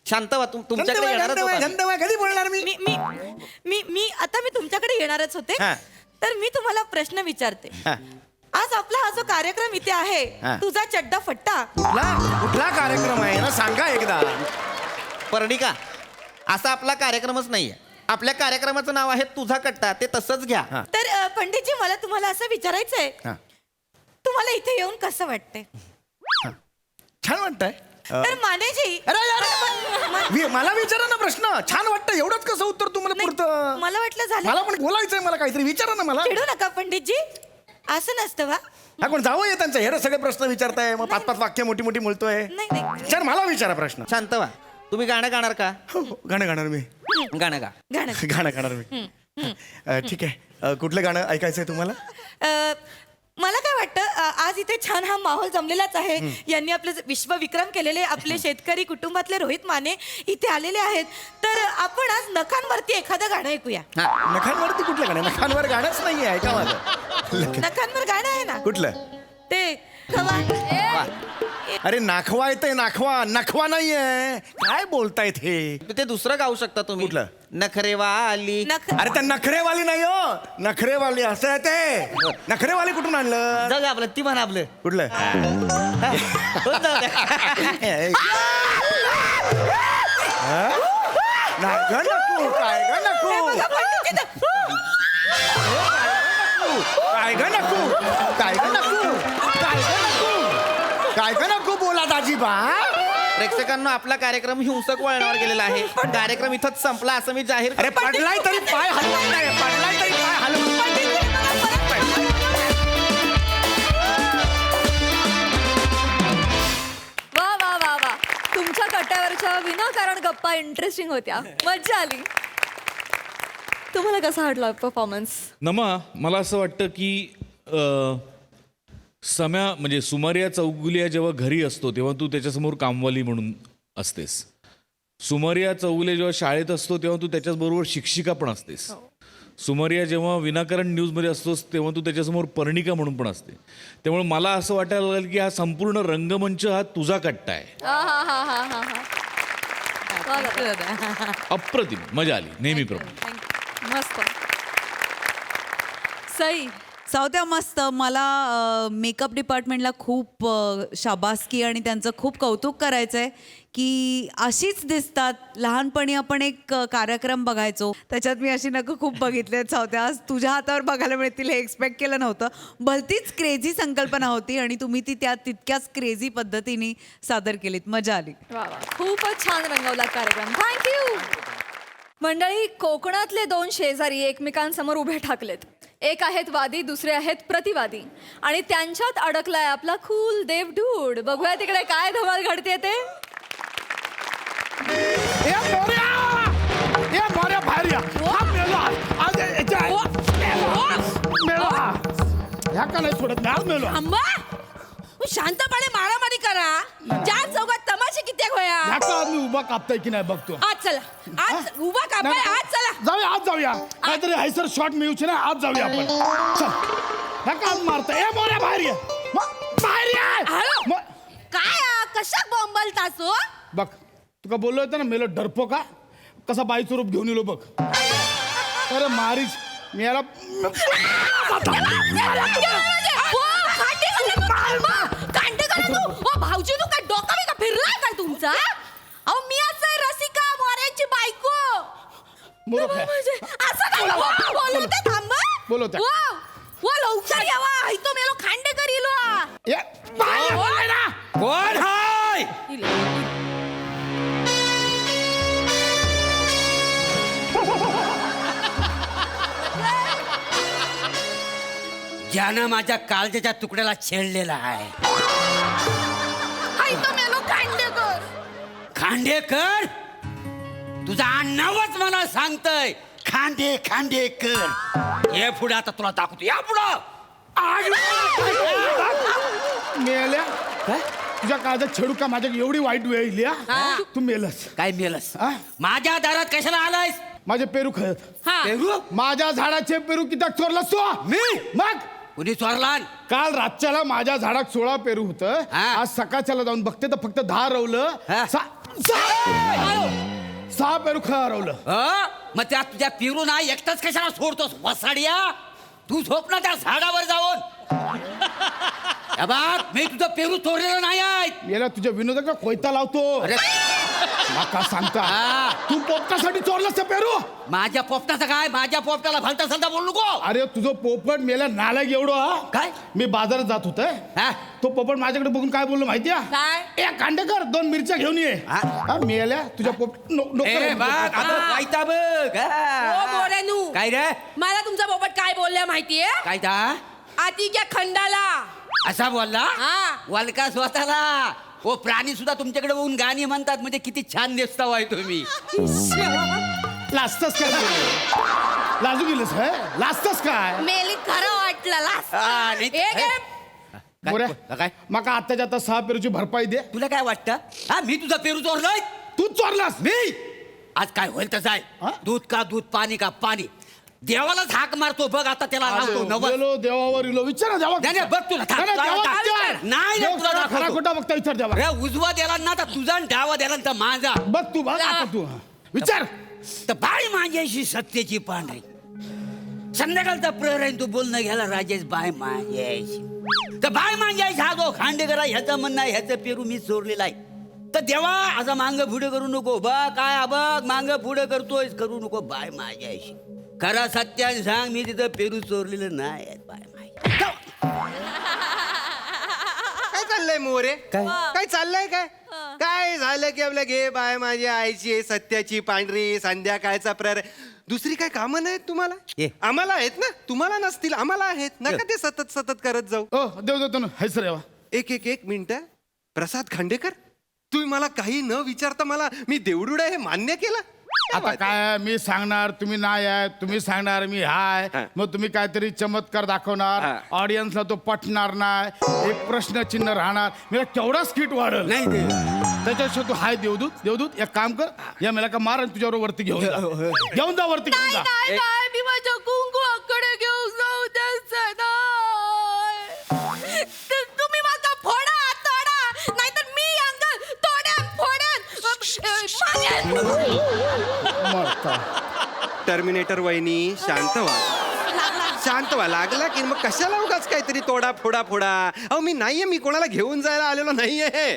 शांत व्हा. तुमच्याकडे येणारच होतो आम्ही. धंदवाय कधी बोलणार मी? मी मी मी मी आता मी तुमच्याकडे येणारच होते. हा. तर मी तुम्हाला प्रश्न विचारते. हा. आज आपला हा जो कार्यक्रम इथे आहे, हा. तुझा चड्डा फट्टा, कुठला कार्यक्रम आहे ना, सांगा एकदा. पर्णिका, असा आपला कार्यक्रमच नाहीये. आपल्या कार्यक्रमाचं नाव आहे तुझा कट्टा, ते तसंच घ्या. हा. तर पंडितजी मला तुम्हाला असं विचारायचंय, हा. तुम्हाला इथे येऊन कसं वाटतंय? छान वाटतंय. तर मानेजी, मला विचारा ना प्रश्न. छान वाटतं एवढंच कसं उत्तर तुम्हाला नाही, पुरतं? मला वाटलं झालं. मला पण बोलायचंय, मला काहीतरी विचारा ना मला. चिडू नका पंडितजी, असं नसतं वा. हा कोण जावं आहे त्यांचं, हे सगळे प्रश्न विचारताय, मग 5-5 वाक्य मोठी मोठी बोलतोय. नाही नाही, सर मला विचारा प्रश्न. शांत व्हा. तुम्ही गाणं गाणार का? हो, गाणं गाणार मी. गाणं गा. गाणं. गाणं गाणार मी. ठीक आहे. कुठलं गाणं ऐकायचंय तुम्हाला? मला काय वाटतं, आज इथे छान हा माहोल जमलेलाच आहे. यांनी आपले विश्वविक्रम केलेले आपले शेतकरी कुटुंबातले रोहित माने इथे आलेले आहेत. तर आपण आज नखांवरती एखादं गाणं ऐकूया. नखांवरती कुठलं गाणं? नखांवर गाणंच नाहीये, ऐका माझं. नखांवर गाणं आहे ना कुठलं? ते खवा. अरे नाखवा येतंय, नाखवा. नखवा नाहीये. काय बोलतायत हे? ते दुसरं गाऊ शकता तुम्ही. कुठलं? नखरेवाली. अरे त्या नखरेवाली नाही हो, नखरेवाली असं आहे ते. नखरेवाली कुठून आणलं? जाऊ दे आपलं, ती म्हणा आपलं. कुठलं? हो, जाऊ दे. नाही ग नको, काय ग नको, काय ग नको, काय ग नको, काय ग नको, काय ग नको बोला दाजीबा. प्रेक्षकांना आपला कार्यक्रम हिंसक वळणावर गेलेला आहे. कार्यक्रम इथंच संपला असं मी जाहीर अरे पडलाय तरी पाय हलवत नाही, पडलाय तरी पाय हलवत नाही. वा वा वा वा, तुमच्या कट्ट्यावरच्या विनाकारण गप्पा इंटरेस्टिंग होत्या, मज्जा आली. तुम्हाला कसा वाटला परफॉर्मन्स? नमा, मला असं वाटतं की सम्या म्हणजे सुमारिया चौगुलिया जेव्हा घरी असतो तेव्हा तू त्याच्यासमोर कामवाली म्हणून असतेस. सुमरिया चौगुले जेव्हा शाळेत असतो तेव्हा तू त्याच्याबरोबर शिक्षिका पण असतेस. सुमरिया जेव्हा विनाकारण न्यूजमध्ये असतोस तेव्हा तू त्याच्यासमोर पर्णिका म्हणून पण असते. त्यामुळे मला असं वाटायला लागलं की हा संपूर्ण रंगमंच हा तुझा कट्टा आहे. वा दादा. अप्रतिम, मजा आली नेहमीप्रमाणे. मस्त. सई. सावत्या मस्त. मला मेकअप डिपार्टमेंटला खूप शाबासकी आणि त्यांचं खूप कौतुक करायचं आहे की अशीच दिसतात. लहानपणी आपण एक कार्यक्रम बघायचो त्याच्यात मी अशी नकं खूप बघितले आहेत सावत्या. आज तुझ्या हातावर बघायला मिळतील हे एक्सपेक्ट केलं नव्हतं. भलतीच क्रेझी संकल्पना होती आणि तुम्ही ती त्या तितक्याच क्रेझी पद्धतीने सादर केलीत. मजा आली. वा वा. खूपच छान रंगवला कार्यक्रम. थँक्यू. मंडळी, कोकणातले 2 शेजारी एकमेकांसमोर उभे ठाकलेत. एक आहेत वादी, दुसरे आहेत प्रतिवादी, आणि त्यांच्यात अडकलाय आपला कूल देवडूड. बघूया तिकडे काय धमाल घडते ते. बाहेर या. हा मेलो आज मेलो हा. ह्या का नाही सोडत नाही. आज मेलो. आंबा शांतपणे मारामारी करा. चार चौकात तमाशे किती होया. ह्या का आज मी उभा कापताय की नाही बघतो. आज चला. आज उभा कापाय. आज चला. जाऊया आज जाऊया. काहीतरी हायसर शॉट मिळूचे ना. आज जाऊया आपण. चल. ह्या का आज मारताय. ए मोऱ्या बाहेर ये. बाहेर ये. काय कशा बॉम्बलतास हो? बघ तुका बोललो होतं ना मेलो डरपो का कसा बाईचं रूप घेऊन येलो बघ. अरे मारीच मी याला भाऊजी तू काय डोका बिका फिरलाय काय तुमचा? अहो मी असं रसिका मोऱ्याची बायको. मूर्ख आहे. असं काय बोलवते थांबा. बोलवते. वा लवकर यावा. इथं मेलो खांडेकर इलो. ये बाहेर बोलले ना. कोण हाय? ज्यानं माझ्या काळजाच्या तुकड्याला छेडलेला आहे. इथं मेलो खांडेकर. खांडेकर, तुझा नावच मला सांगतय. खांडेकर. ये पुढे आता तुला दाखवतो. या पुढं. मेल्या काय तुझ्या काळजात छेडू का माझ्या एवढी वाईट वेळ येईल हा? तू मेलस. काय मेलस? हा? माझ्या दारात कशाला आलायस? माझे पेरू खळत. पेरू? माझ्या झाडाचे पेरू किती चोरलास तू? मी? मग कुणी चोरला? काल रातच्याला माझ्या झाडात 16 पेरू होतं. हा. आज सकाळच्याला जाऊन बघते तर फक्त 10 रवलं. हा. 6 पेरू हरवलं. मग त्या तुझ्या पेरू ना एकटाच कशाला सोडतोस वसाडिया? तू झोप ना त्या झाडावर जाऊन. या बघ, मी तुझं पेरू चोरलेलं नाही आहे. याला तुझ्या विनोदाला कोयता लावतो. अरे माका सांगता हा. तू पोपटासाठी चोरलास ते पेरू. माझ्या पोपटाचं काय? माझ्या पोपटाला भलता सल्ला बोलू नको. अरे तुझं पोपट मेला नालायक एवढं हा? काय? मी बाजारात जात होत. हा? तो पोपट माझ्याकडे बघून काय बोललो माहितीये? काय? ए खांडेकर 2 मिरच्या घेऊन ये. हा? हा, मेल्या तुझ्या पोपट ए बघ आता वाईटा बघ. ओ मोरेनू. काय रे? मला तुमचा पोपट काय बोलल्या माहितीये? काय ता? आतिक्या खंडाला. असा बोलला? हा. वलका स्वतःला. ओ प्राणी सुद्धा तुमच्याकडे बघून गाणी म्हणतात. म्हणजे किती छान दिसता वाय तुम्ही. लाजतस काय तू? लाजू गेलस है? लाजतस काय? मेली खरं वाटलं लास्ट. हा, नाही- एक हे? मोऱ्या, काय? माका आत्ताच्या आता 6 पेरूची भरपाई दे. तुला काय वाटतं? हा, मी तुझा पेरू चोरलोय? तू चोरलास. मी आज काय होईल तसं हा? आहे. दूध का दूध, पाणी का पाणी. देवालाच हाक मारतो बघ आता. त्याला लावतो नवस. गेलो देवावर इलो. विचारा देवा. नाही, नाही, बघ तुला थांब. नाही, नाही, देवा थांब. विचार. नाही, देव तुला खरा दाखवतो. खोटा बघता विचार देवा. अरे उजवा दिला ना तर तुझा आणि डावा दिला ना तर माझा. बघ तू बघ आता तू विचार. तर बाय माझ्याशी सत्याची पांढरी. संध्याकाळचा प्रहर आहे तू बोलणं घ्यायला राजेश बाय माझ्याशी. तर बाय माझ्याशी हा जो खांडेकर आहे ह्याचं म्हणणं आहे ह्याचं पेरू मी चोरलेला आहे. तर देवा असं मांग पुढे करू नको. बघ काय बघ मांग पुढे करतोय. करू नको बाय माझ्याशी. खरा सत्याने सांग मी तिथं पेरू चोरलेलं नाही आहे बाय माझ्या. काय चाललंय मोरे? काय चाललंय काय? काय झालं की आपल्या घे बाय माझ्या आईची सत्याची पांढरी संध्याकाळचा प्रहर. दुसरी काय कामं नाहीत तुम्हाला? ये. आम्हाला आहेत ना. तुम्हाला नसतील आम्हाला आहेत. नका ते सतत सतत करत जाऊ. ओ देव देतो ना. हाय सर येवा. एक मिनिट. प्रसाद खांडेकर, तुम्ही मला काही न विचारता मला मी देवडूड आहे हे मान्य केलं? आता काय मी सांगणार तुम्ही नाही आहे. तुम्ही सांगणार मी हाय. हा. मग तुम्ही काहीतरी चमत्कार दाखवणार. हा. ऑडियन्सला तो पटणार नाही. एक प्रश्नचिन्ह राहणार. मी केवढा स्किट वाढल. नाही ते त्याच्यापेक्षा तू हाय देवदूत एक काम कर, या मेला का मार आणि तुझ्यावर वरती घेऊन जा वरती घेऊन जा. नाही नाही मी माझ्या कुंकुवाकडे घेऊन जाऊ द्यायचं नाही. तुम्ही माझा फोडा तोडा नाहीतर मी अंग मरता. टर्मिनेटर वहिनी शांत व्हा लागला की मग कशाला उगाच काहीतरी तोडा फोडा अहो मी नाहीये, मी कोणाला घेऊन जायला आलेलो नाहीये.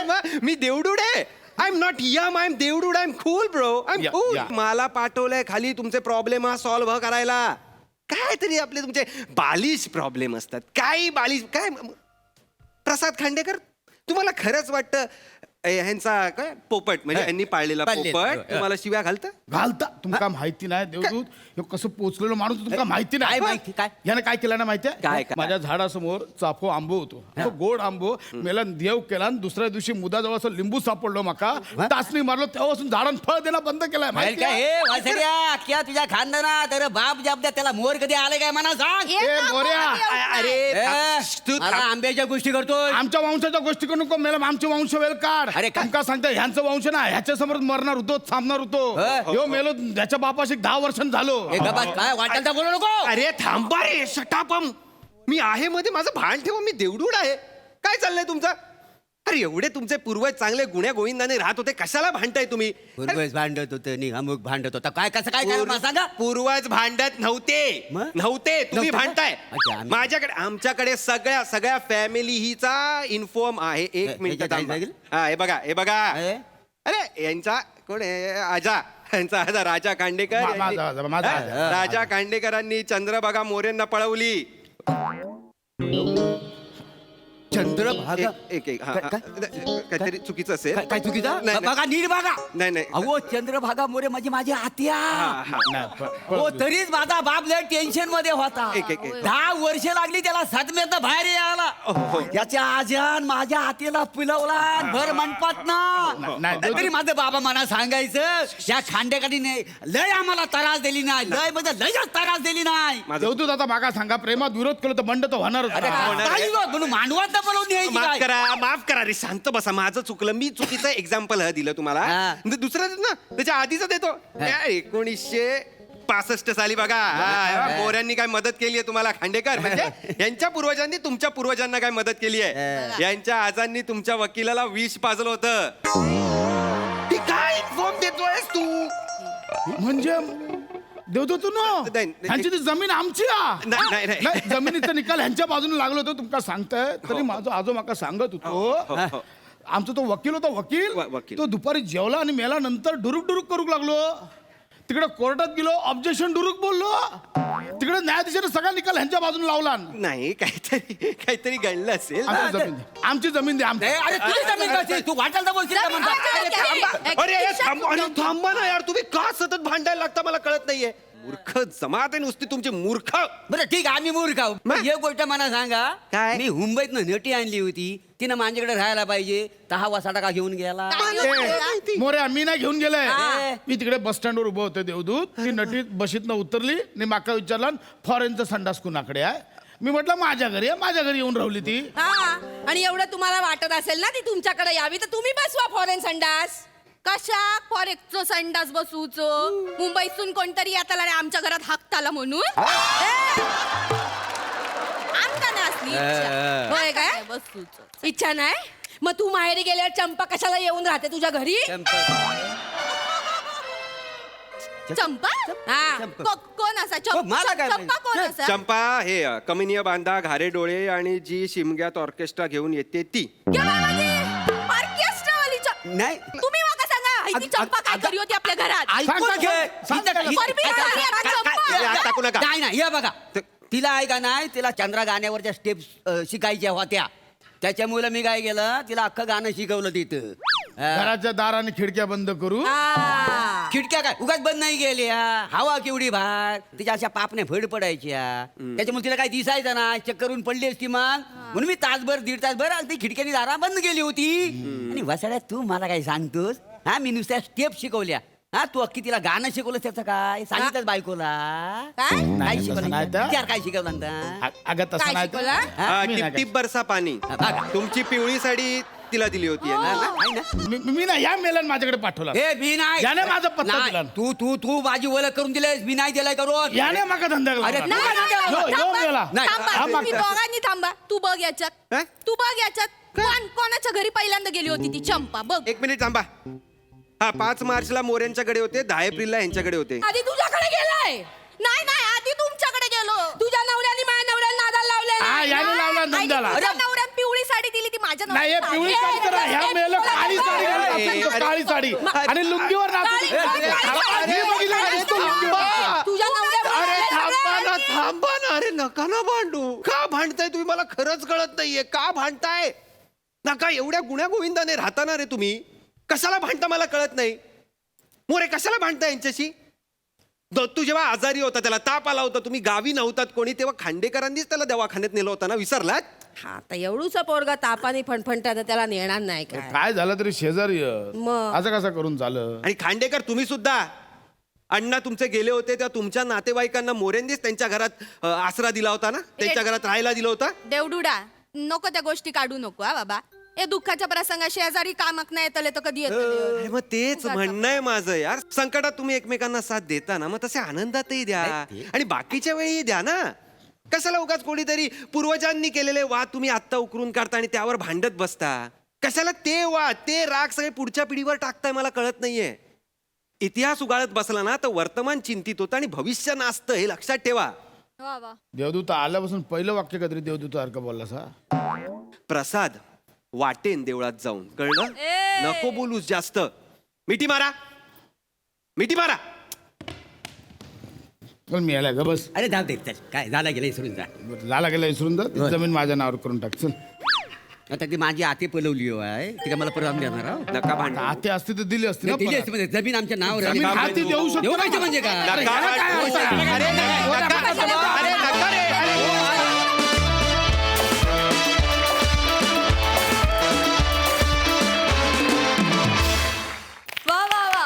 मग मी देवडूड आहे. I am not Yam, I am devdude, I am cool bro, I am cool. मला पाठवलंय खाली तुमचे प्रॉब्लेम सॉल्व्ह करायला. काय तरी आपले तुमचे बालिश प्रॉब्लेम असतात. काय बालिश काय प्रसाद खांडेकर, तुम्हाला खरंच वाटतं ह्यांचा काय पोपट म्हणजे यांनी पाळलेला पोपट तुम्हाला शिव्या घालता तुमका माहिती नाही देवदूत ह्यो कसं पोचलेलो माणूस तुमका माहिती काय नाही. माहिती, काय? याने काय केलं ना माहितीये काय? माझ्या झाडासमोर चाफो आंबो होतो. तो गोड आंबो मेला देव केला आणि दुसऱ्या दिवशी मुदाजवळ असं लिंबू सापडलो माका टाचणी मारलो तेव्हापासून झाडांना फळ देणं बंद केलंय माहिती आहे? हे वासड्या क्या तुझ्या खानदानात अरे बाप जाप द्या त्याला मोर कधी आले काय म्हणा सांग. ए मोर्या, अरे मला आंब्याच्या गोष्टी करतोय. आमच्या वंशाच्या गोष्टी करू नको. मेला आमचे वंश वेल काढ. अरे काय? तुमका सांगता ह्यांचं वंश ना ह्याच्या समोर मरणार होतो, थांबणार होतो. ह्यो मेलो ह्याच्या बापाशी 10 वर्षांनी झालो. हे गप्पा काय वाटेल तर बोलू नको. अरे थांबा रे, शटापम. मी आहे मध्ये माझं भान ठेवा, मी देवडूड आहे. काय चाललंय तुमचं? अरे एवढे तुमचे पूर्वज चांगले गुण्या गोविंदाने राहत होते, कशाला भांडताय तुम्ही? पूर्वज भांडत होतं नि अमुक भांडत होता काय कसं काय काय मला सांगा. पूर्वज भांडत नव्हते. मग? नव्हते, तुम्ही नव्हते? भांडताय. अच्छा, आम्ही- माझ्याकडे आमच्याकडे सगळ्या फॅमिली हिचा इन्फॉर्म आहे. एक मिनिट ह्याच्यात थांबा. जाईल? हा हे बघा हे? अरे यांचा कोण आहे आजा, यांचा आजा राजा खांडेकर माझा आजा, माझा हा? आजा. राजा खांडेकरांनी चंद्रभागा मोरेंना पळवली. चंद्रभागा एक हा, काय- हा. काहीतरी चुकीचं असेल. काय चुकीचा नाही, बघा नीट बघा. नाही. अहो चंद्रभागा मोरे माझी आत्या. नाही, हो तरीच माझा बाप लय टेन्शन मध्ये होता. एक. 10 वर्ष लागली त्याला सदम्यात बाहेर यायला. त्याच्या आजान माझ्या हातीला पिलवला भर मंडपात नाही, ना. तरी माझं बाबा मला सांगायचं या खांडेकरांनी लय आम्हाला त्रास दिली नाही. लय म्हणजे लयच त्रास दिली नाही. देवदूत आता मागा सांगा, प्रेमात विरोध केला तर बंड तर होणारच अरे ना. काही नाही, म्हणून मानवात बोलवून यायची काय. माफ करा रे, शांत बसा. माझं चुकलं, मी चुकीचं एक्झाम्पल दिलं तुम्हाला. हा. दुसरं ना त्याच्या आधीच देतो. 1965 साली बघा. मोऱ्यांनी काय मदत केली आहे तुम्हाला खांडेकर? म्हणजे यांच्या पूर्वजांनी तुमच्या पूर्वजांना काय मदत केली आहे? यांच्या आजांनी तुमच्या वकिलाला विष पाजलं होतं. ती काय इन्फॉर्म देतोयस तू? म्हणजे देवदूत नाही. ह्यांची ती जमीन आमची नाही. जमिनीचा निकाल ह्यांच्या बाजूने लागलो होतो तुमका सांगताय. तरी माझा आजो माका सांगत होतो आमचा तो वकील होता वकील तो दुपारी जेवला आणि मेला नंतर डुरुक करूक लागलो. तिकडे कोर्टात गेलो, ऑब्जेक्शन डुरुक बोललो. तिकडे न्यायाधीशाने सगळा निकाल ह्यांच्या बाजूने लावला. नाही, काहीतरी घडलं असेल. आमची जमीन दे आमची. अरे तुझी जमीन कशी? तू वाटेल तर बोलशील का म्हणता? अरे थांबा ना यार, तुम्ही का सतत भांडायला लागता मला कळत नाहीये. मूर्ख जमात आहे नुसती तुमची, मूर्ख. बरं ठीक आहे आम्ही मूर्ख आहोत. मग? हे गोष्ट मला सांगा. काय? मी मुंबईतनं नटी आणली होती, तिनं माझ्याकडे राहायला पाहिजे. 10 वाजता का घेऊन गेला? मोऱ्या मी नाही घेऊन गेलाय. हा. मी तिकडे बस स्टँडवर उभं होते देवदूत. ती नटी बशीतनं उतरली आणि माका विचारला फॉरेनचं संडास कुणाकडे आहे. मी म्हटलं माझ्या घरी आहे. माझ्या घरी येऊन राहिली ती. आणि एवढं तुम्हाला वाटत असेल ना ती तुमच्याकडे यावी तर तुम्ही बसवा फॉरेन संडास. कशा फॉरेनचं संडास बसूच? मुंबईतून कोणतरी येताला रे आमच्या घरात हाकताला म्हणून आमदाना असली इच्छा. होय काय बसूच इच्छा नाही? मग तू माहेरी गेल्यावर चंपा कशाला येऊन राहते तुझ्या घरी? चंपा हा कोण असा मला काय चंपा कोण असा? चंपा हे कमिनीय बांधा, घारे डोळे आणि जी शिमग्यात ऑर्केस्ट्रा घेऊन येते ती. ऑर्केस्ट्रावालीच्या नाही तुम्ही मला सांगा ही चंपा काय करी होती आपल्या घरात? ऐकून घे. परबीर आली आता चंपा. यात टाकू नका. नाही नाही हे बघा तिला ऐका नाही तिला चंद्रा गाण्यावरच्या स्टेप शिकायच्या होत्या. त्याच्यामुळे मी काय केलं तिला अख्खं गाणं शिकवलं तिथं. घराच्या दाराने खिडक्या बंद करू. खिडक्या काय उगाच बंद नाही गेल्या. हवा केवढी भार तिच्या अशा पापण्या फड पडायच्या. त्याच्यामुळे तिला काय दिसायचं ना चक्करून पडली असती मग. म्हणून मी तासभर 1.5 तासभर ती खिडक्यानी दारा बंद केली होती. आणि वसाड्यात तू मला काय सांगतोस? हा मी नुसत्या स्टेप शिकवल्या. हा तू अख्खी तिला गाणं शिकवलं त्याचं काय सांगितलं बायकोला? काय? काय तसं शिकवलं नाही तर. विचार काय शिकवलं नंतर? अगं तसं काय नाही तर. शिकवलं? टिप टिप बरसा पाणी. बघा. तुमची पिवळी साडी तिला दिली होती ना? आहे ना? मी ना या मेलन माझ्याकडे पाठवला ए मी नाही याने माझा पत्ता नाही, दिला. तू तू तू माझी ओळख करून दिलेस मी नाही दिलाय करून याने माका धंदा अरे, लावला. नाही, नाही, यो- यो मेला. नाही. हा थांबा तुम्ही मागता. दोघांनी थांबा. तू बघ याच्यात काय? तू बघ याच्यात कोणाच्या घरी पहिल्यांदा गेली होती ती चंपा बघ. एक मिनिट थांबा. हा 5 मार्चला मोऱ्यांच्याकडे होते, 10 एप्रिलला यांच्याकडे होते. आधी तुझ्याकडे गेलाय. नाही नाही आधी तुमच्याकडे गेलो. तुझ्या नवऱ्याने माझ्या नवऱ्याला नादाला लावले. हा, याने लावला धंद्याला. तुझ्या नवऱ्याने पिवळी साडी दिली ती माझ्या नाही हे पिवळी साडी तर ह्या मेला काळी साडी घालत अरे, असतो, काळी साडी आणि लुंगीवर नाचत काळी- असतो. काळी- काळी- मी बघितलं का नुसतं लुंगीवर? तुझ्या अरे थांबा ना, नवऱ्या थांबा ना. अरे नका ना भांडू. का भांडताय तुम्ही? मला खरंच कळत नाहीये का भांडताय. नका एवढ्या गुण्या गोविंदाने राहता ना रे तुम्ही. कशाला भांडता मला कळत नाही. मोरे कशाला भांडताय यांच्याशी? दत्तू जेव्हा आजारी होता, त्याला ताप आला होता, तुम्ही गावी नव्हतात कोणी, तेव्हा खांडेकरांनीच त्याला दवाखान्यात नेलं होता ना, विसरलात? हा आता एवढूसा पोरगा तापाने फणफणता त्याला नेणार नाही काय. काय झालं तरी शेजारी मग? असं कसं करून झालं. आणि खांडेकर तुम्ही सुद्धा अण्णा तुमचे गेले होते तेव्हा तुमच्या नातेवाईकांना मोरेंनीच त्यांच्या घरात आसरा दिला होता ना, त्यांच्या घरात राहायला दिलं होतं. देवडुडा नको त्या गोष्टी काढू नको हा बाबा. हे दुःखाच्या प्रसंगा शेजारी कामाक नाही येतले तर कधी अरे येत मग तेच म्हणणं आहे माझं यार. संकटात तुम्ही एकमेकांना साथ देता ना, मग तसे आनंदातही द्या आणि बाकीच्या वेळी द्या ना. कशाला उगाच कोणीतरी पूर्वजांनी केलेले वाद तुम्ही आत्ता उकरून काढता आणि त्यावर भांडत बसता. कशाला ते वाद ते राग सगळे पुढच्या पिढीवर टाकताय मला कळत नाहीये. इतिहास उगाळत बसला ना तर वर्तमान चिंतित होतं आणि भविष्य नासतं हे लक्षात ठेवा. देवदूत आल्यापासून पहिलं वाक्य काहीतरी देवदूत सारखं बोललास हा. प्रसाद वाटेन देवळात जाऊन, कळलं? ए! नको बोलूस जास्त. मिठी मारा, मिठी मारा. चल मी यायला ग बस. अरे जाऊ दे चल. काय झाला गेलं विसरून जा. झाला गेला विसरून जा. ती जमीन माझ्या नावावर करून टाक. चल आता ती माझी आते पलवली आहे ती काय मला परत देणार आहो? नका भांडू. आते असते तर दिली असती ना नाही, दिली परत. असती म्हणजे जमीन आमच्या नावावर आहे. जमीन हाती देऊ शकतो देऊ ना. पाहिजे म्हणजे काय नका भांडू. अरे नका रे. वा वा वा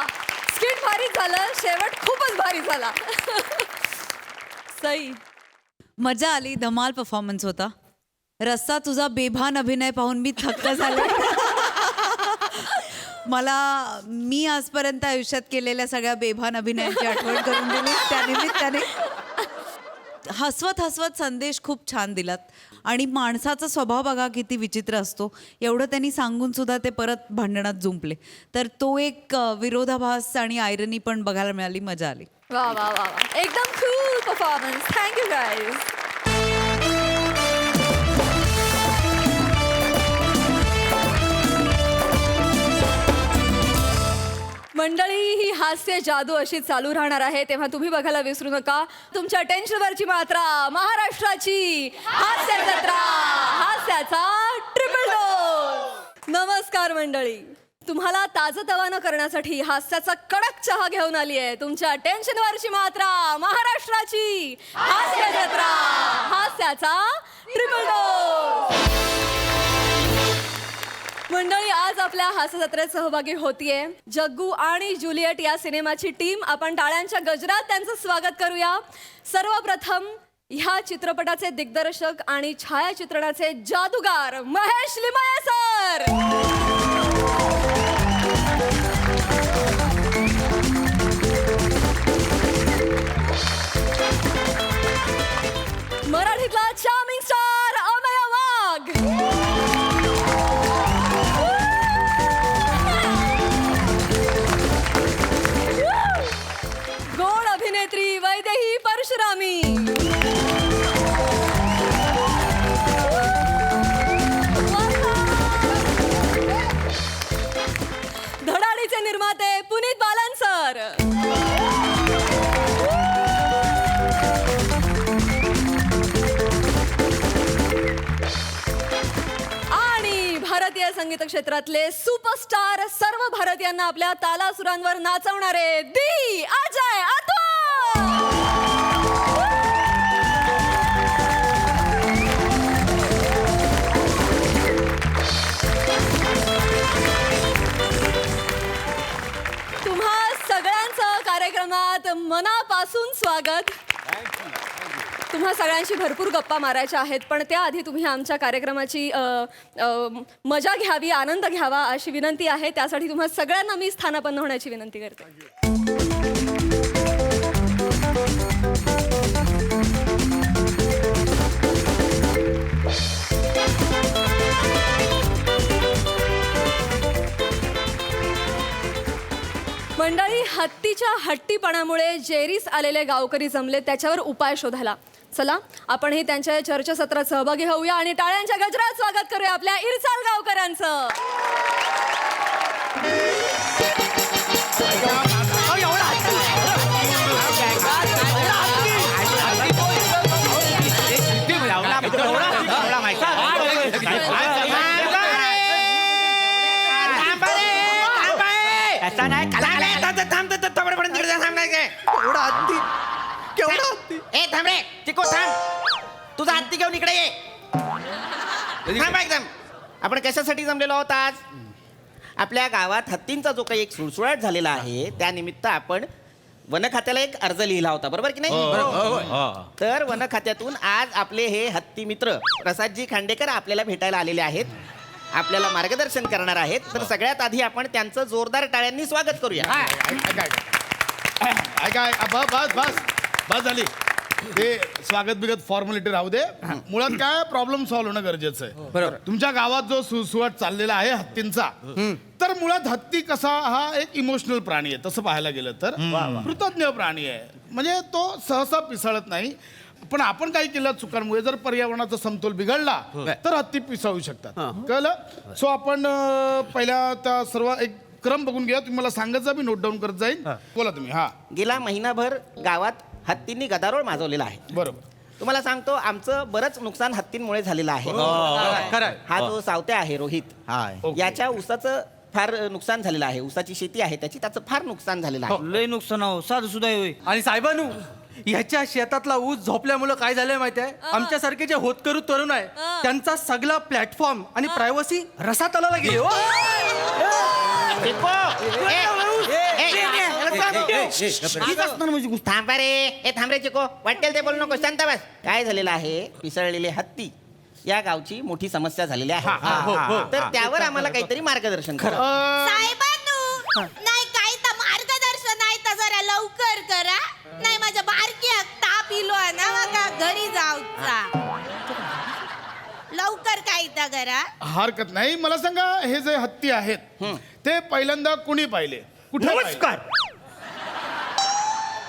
स्किट भारी झालं. शेवट खूपच भारी झाला. सई मजा आली. धमाल परफॉर्मन्स होता. रस्ता तुझा बेभान अभिनय पाहून मी थक्क झाले. मी आजपर्यंत आयुष्यात केलेल्या सगळ्या बेभान अभिनयाची आठवण करून दिली. त्यानिमित्ताने हसवत हसवत संदेश खूप छान दिलात. आणि माणसाचा स्वभाव बघा किती विचित्र असतो एवढं त्यांनी सांगून सुद्धा ते परत भांडणात जुंपले. तर तो एक विरोधाभास आणि आयरनी पण बघायला मिळाली. मजा आली. वा वा वा वा एकदम कूल परफॉर्मन्स. Thank you guys. मंडळी ही हास्य जादू अशी चालू राहणार आहे तेव्हा तुम्ही बघायला विसरू नका तुमच्या टेन्शनवरची मात्रा महाराष्ट्राची हास्य जत्रा हास्याचा ट्रिपल डोस. नमस्कार मंडळी. तुम्हाला ताजतवानं करण्यासाठी हास्याचा कडक चहा घेऊन आली आहे तुमच्या टेन्शनवरची मात्रा महाराष्ट्राची हास्य जत्रा हास्याचा ट्रिपल डोस. मंडळी आज आपल्या हास्य जत्रेत सहभागी होतीये जग्गू आणि जुलियट या सिनेमाची टीम. आपण टाळ्यांच्या गजरात त्यांचं स्वागत करूया. सर्वप्रथम ह्या चित्रपटाचे दिग्दर्शक आणि छायाचित्रणाचे जादूगार महेश लिमये सर. मराठीतला चार्मिंग स्टार अमेय वाघ. गोड अभिनेत्री वैदेही परशुरामी. धडाडीचे निर्माते पुनीत बालन सर. आणि भारतीय संगीत क्षेत्रातले सुपरस्टार सर्व भारतीयांना आपल्या तालासुरांवर नाचवणारे दी अजय अतुल. तुम्हा सगळ्यांचं कार्यक्रमात मनापासून स्वागत. तुम्हा सगळ्यांशी भरपूर गप्पा मारायच्या आहेत, पण त्याआधी तुम्ही आमच्या कार्यक्रमाची मजा घ्यावी, आनंद घ्यावा अशी विनंती आहे. त्यासाठी तुम्हा सगळ्यांना मी स्थानापन्न होण्याची विनंती करते. मंडळी, हत्तीच्या हट्टीपणामुळे जेरीस आलेले गावकरी जमले त्याच्यावर उपाय शोधायला. चला आपणही त्यांच्या चर्चासत्रात सहभागी होऊया आणि टाळ्यांच्या गजरात स्वागत करूया आपल्या इरसाल गावकऱ्यांचं. तुझा हत्ती घेऊन इकडे ये. थांब एकदम. आपण कशासाठी जमलेलो आहोत आज? आपल्या गावात हत्तींचा जो काही एक सुळसुळाट झालेला आहे त्यानिमित्त आपण वन खात्याला एक अर्ज लिहिला होता, बरोबर की नाही? तर वन खात्यातून आज आपले हे हत्ती मित्र प्रसादजी खांडेकर आपल्याला भेटायला आलेले आहेत, आपल्याला मार्गदर्शन करणार आहेत. तर सगळ्यात आधी आपण त्यांचं जोरदार टाळ्यांनी स्वागत करूया. बस झाली. ते स्वागत बिगत फॉर्मॅलिटी राहू दे. मुळात काय प्रॉब्लेम सॉल्व्ह होणं गरजेचं आहे. बरोबर. तुमच्या गावात जो सुसुवाट चाललेला आहे हत्तींचा, तर मुळात हत्ती कसा हा एक इमोशनल प्राणी आहे तसं पाहायला गेलं तर. कृतज्ञ प्राणी आहे, म्हणजे तो सहसा पिसाळत नाही. पण आपण काही केलं चुकांमुळे जर पर्यावरणाचा समतोल बिघडला तर हत्ती पिसाळू शकतात. कळलं? सो आपण पहिल्या त्या सर्व एक क्रम बघून घ्या. तुम्ही मला सांगत जा, मी नोट डाऊन करत जाईल. बोला तुम्ही. हा, गेला महिनाभर गावात हत्तींनी गदारोळ माजवलेला आहे. बरोबर. तुम्हाला सांगतो आमचं बरंच नुकसान हत्तींमुळे झालेलं आहे. हा जो सावत्या आहे रोहित, याच्या ऊसाचं फार नुकसान झालेलं आहे. ऊसाची शेती आहे त्याची, त्याचं फार नुकसान झालेलं आहे. लय नुकसान हो, साधं सुद्धा होय. आणि साहेबानू, ह्याच्या शेतातला ऊस झोपल्यामुळे काय झालंय माहिती आहे? आमच्यासारखे जे होतकरू तरुण आहे त्यांचा सगळा प्लॅटफॉर्म आणि प्रायव्हसी रसात आला गेली. थांबा रे, ए थांब रे चिको, वाटेल ते बोलू नको, शांत बस. काय झालेलं आहे, पिसळलेले हत्ती या गावची मोठी समस्या झालेली आहे. तर त्यावर आम्हाला काहीतरी मार्गदर्शन करा. साहेबांनो, नाही काही तर मार्गदर्शन आहे तर जरा लवकर करा. नाही माझ्या बारकी ताप इलो ना, मग घरी जाऊचा. लवकर काही तर करा. हरकत नाही. मला सांगा, हे जे हत्ती आहेत ते पहिल्यांदा कुणी पाहिले, कुठे? नमस्कार.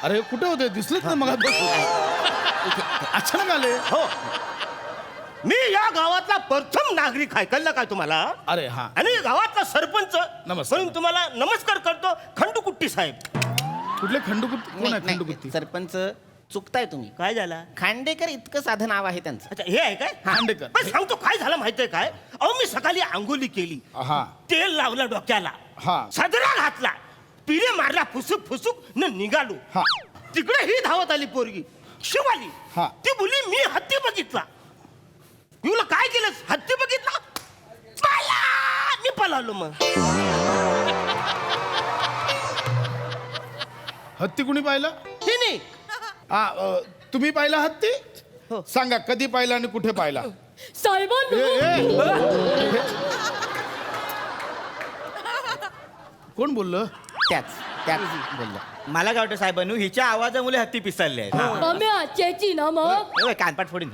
अरे कुठे होते, दिसलेच ना मग. अचानक आले. हो, मी या गावातला प्रथम नागरिक आहे, कळलं काय तुम्हाला? अरे हा, आणि गावातला सरपंच नमस्कार. म्हणून तुम्हाला नमस्कार करतो. खंडूकुट्टी साहेब. कुठले खंडुकुट्टी? कोण आहे नाही, नाही, खंडुकुट्टी? सरपंच चुकताय तुम्ही. काय झालं? खांडेकर इतकं साधं नाव आहे त्यांचं. अच्छा, हे आहे काय? खांडेकर. पण सांगतो काय झालं माहितीये काय? अहो, मी सकाळी आंघोळी केली, हा तेल लावलं डोक्याला, हा. सदरा घातला, पिरे मारला, फुसुक फुसुक न निघालो. हा. तिकडे ही धावत आली पोरगी, शिवाली. हा. ती बोली मी हत्ती बघितला. मी बोला काय केलंस? हत्ती बघितला? पाला! मी पळालो. मग हत्ती कुणी पाहिलं? हिने तुम्ही पाहिला हत्ती? सांगा कधी पाहिला आणि कुठे पाहिला? साहेबांनो, कोण बोललं? त्याच त्याच बोललं. मला काय वाटतं साहेबांनू, हिच्या आवाजामुळे हत्ती पिसाळले आहेत. मम्या चेची ना मग. कानपाट फोडून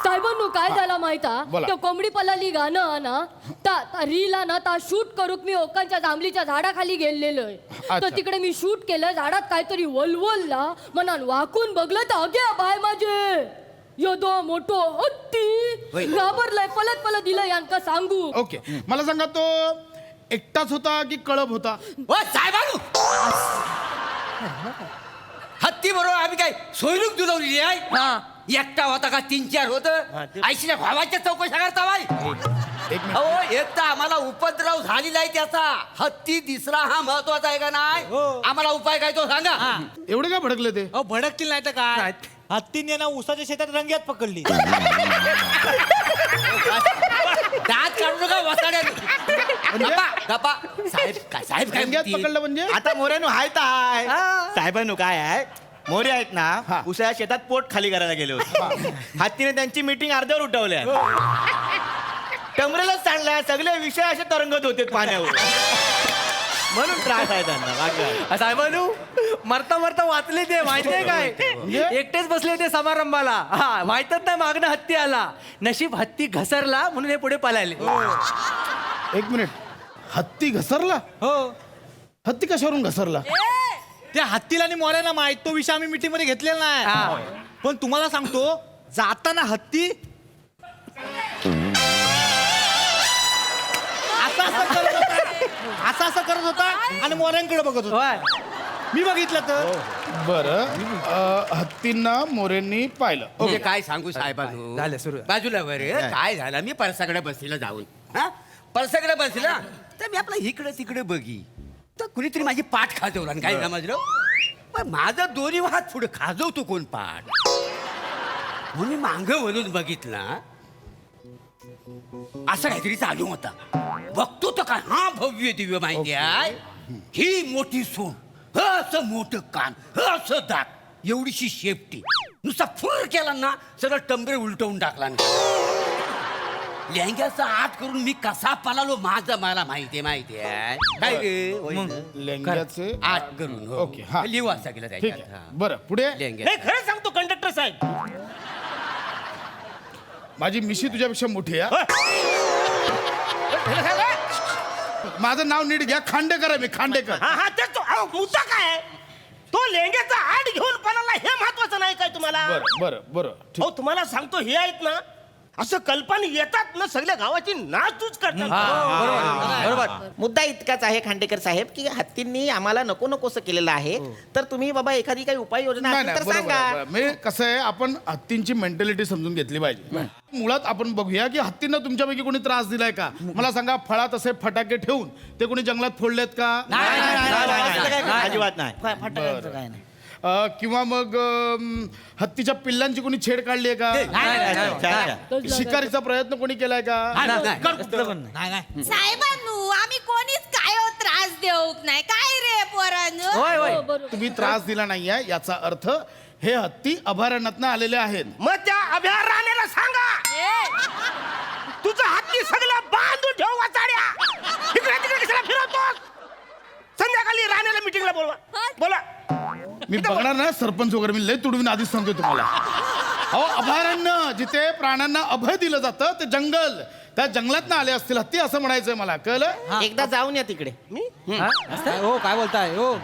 साहेबांनो, काय झालं माहिता? बोला. त्या कोंबडी पल्लाली गाणं ना, ता रीला ना ता शूट करूक मी ओकांच्या जांभलीच्या झाडाखाली गेलेलोय. अच्छा. तर तिकडे मी शूट केलं, झाडात काहीतरी वलवलला, मनान वाकून बघलं तर अगे बाय माझे योदो मोठो हत्ती घाबरलाय, पलत पलत दिलं यांका सांगू. ओके, मला सांगा तो एकटाच होता की कळप होता? साहेबानू, हत्ती बरोबर आम्ही काय सोयरूक दुलवली आहे? एकटा होता का 3-4 होत? आईशीच्या भावाच्या चौकशा करता बाई. एक मिनिट. अहो, एक तर आम्हाला उपद्रव झालेला आहे त्याचा. हत्ती दिसरा हा महत्वाचा आहे का नाही? आम्हाला उपाय काय तो सांगा. एवढे काय भडकले ते? भडकतील नाही तर काय? हत्तीने ना उसाच्या शेतात रंग्यात पकडली. दात काढू नका वसाड्याने. गप्पा. साहेब काय रंग्यात पकडलं म्हणजे? आता मोऱ्यानो हाय तर हाय. साहेबांनो काय आहे, मोरे आहेत हा. ना उसाच्या शेतात पोट खाली करायला गेले होते हत्तीने त्यांची मीटिंग अर्ध्यावर उठवल्या टमरेलाच सांगल्या सगळे विषय असे तरंगत होते पाण्यावर म्हणून त्रास आहे त्यांना बाकी काय. साहेबानू मरता मरता वाचले ते माहितीये काय एकटेच बसले ते समारंभाला हा माहितच नाही मागणं हत्ती आला नशीब हत्ती घसरला म्हणून हे पुढे पळाले एक मिनिट हत्ती घसरला हो हत्ती कशावरून घसरला त्या हत्तीला आणि मोऱ्याला माहित तो विषय आम्ही मीटिंग मध्ये घेतलेला नाही पण तुम्हाला सांगतो जाताना हत्ती असं करत होता आणि मोऱ्यांकडे बघत होता मी बघितलं तर बरं हत्तींना मोरेंनी पाहिलं म्हणजे काय सांगू साहेबांनो झालं सुरू बाजूला बरं काय झालं मी परसाकडे बसलेला जाऊन हा परसाकडे बसला तर मी आपला इकडे तिकडे बघी तर कुणीतरी माझी पाठ खाजवला आणि काय समजलं पण माझा दोन्ही हात पुढे खाजवतो कोण पाठ म्हणून मी मांग वळून बघितला असं काहीतरी चालू होता बघतो तर काय हा भव्य दिव्य माहिती आहे ही मोठी सोन असं मोठं कान असं दात एवढीशी शेपटी नुसता फुर केला ना सगळं टंबरे उलटवून टाकला ना लेंग्याचा आत करून मी कसा पळालो माझं मला माहिती आहे काय रे लेंग्याचे आत करून हो. ओके, हा. लिहू असा गेला ठीक त्याच्यात आहे हा. बरं पुढे लेंग्या नाही खरं सांगतो कंडक्टर साहेब माझी मिशी तुझ्यापेक्षा मोठी आहे माझं नाव नीट घ्या खांडेकर आहे मी खांडेकर हा तेच तो मुद्दा काय आहे? तो लेंग्याचा आड घेऊन पळाला हे महत्वाचं नाही काय तुम्हाला बरं बरं बरं ठीक हो तुम्हाला सांगतो हे आहेत ना असं कल्पना येतात ना सगळ्या गावाची नाचूच करतात बरोबर मुद्दा इतकाच आहे खांडेकर साहेब की हत्तींनी आम्हाला नको नकोसं केलेलं आहे तर तुम्ही बाबा एखादी काही उपाययोजना नाही असेल नाही तर बरोबर सांगा आहे. म्हणजे कसं आहे आपण हत्तींची मेंटॅलिटी समजून घेतली पाहिजे मुळात आपण बघूया की हत्तींना तुमच्यापैकी कोणी त्रास दिलाय का मला सांगा फळात असे फटाके ठेवून ते कोणी जंगलात फोडलेत का अजिबात नाही फटाक्यांचं काय नाही किंवा मग हत्तीच्या पिल्लांची कोणी छेड काढली आहे का शिकारीचा प्रयत्न कोणी केलाय का साहेबांनू आम्ही कोणीच काय त्रास देऊक नाही काय रे पोरांनो तुम्ही त्रास दिला नाहीये याचा अर्थ हे हत्ती अभयारण्यातनं आलेले आहेत मग त्या अभयारण्याला सांगा तुझं हत्ती सगळं बांधून ठेव वाचाड्या इकडे तिकडे कशाला फिरवतोस संध्याकाळी राण्याला मीटिंगला बोलवा बोला मी बघणार ना सरपंच वगैरे मी लय तुडवीन आधीच सांगतो तुम्हाला अहो अभयारण्य जिथे प्राण्यांना अभय दिलं जातं ते जंगल त्या जंगलात आले असतील हत्ती असं म्हणायचंय मला कळलं एकदा जाऊन या तिकडे हो काय बोलताय हो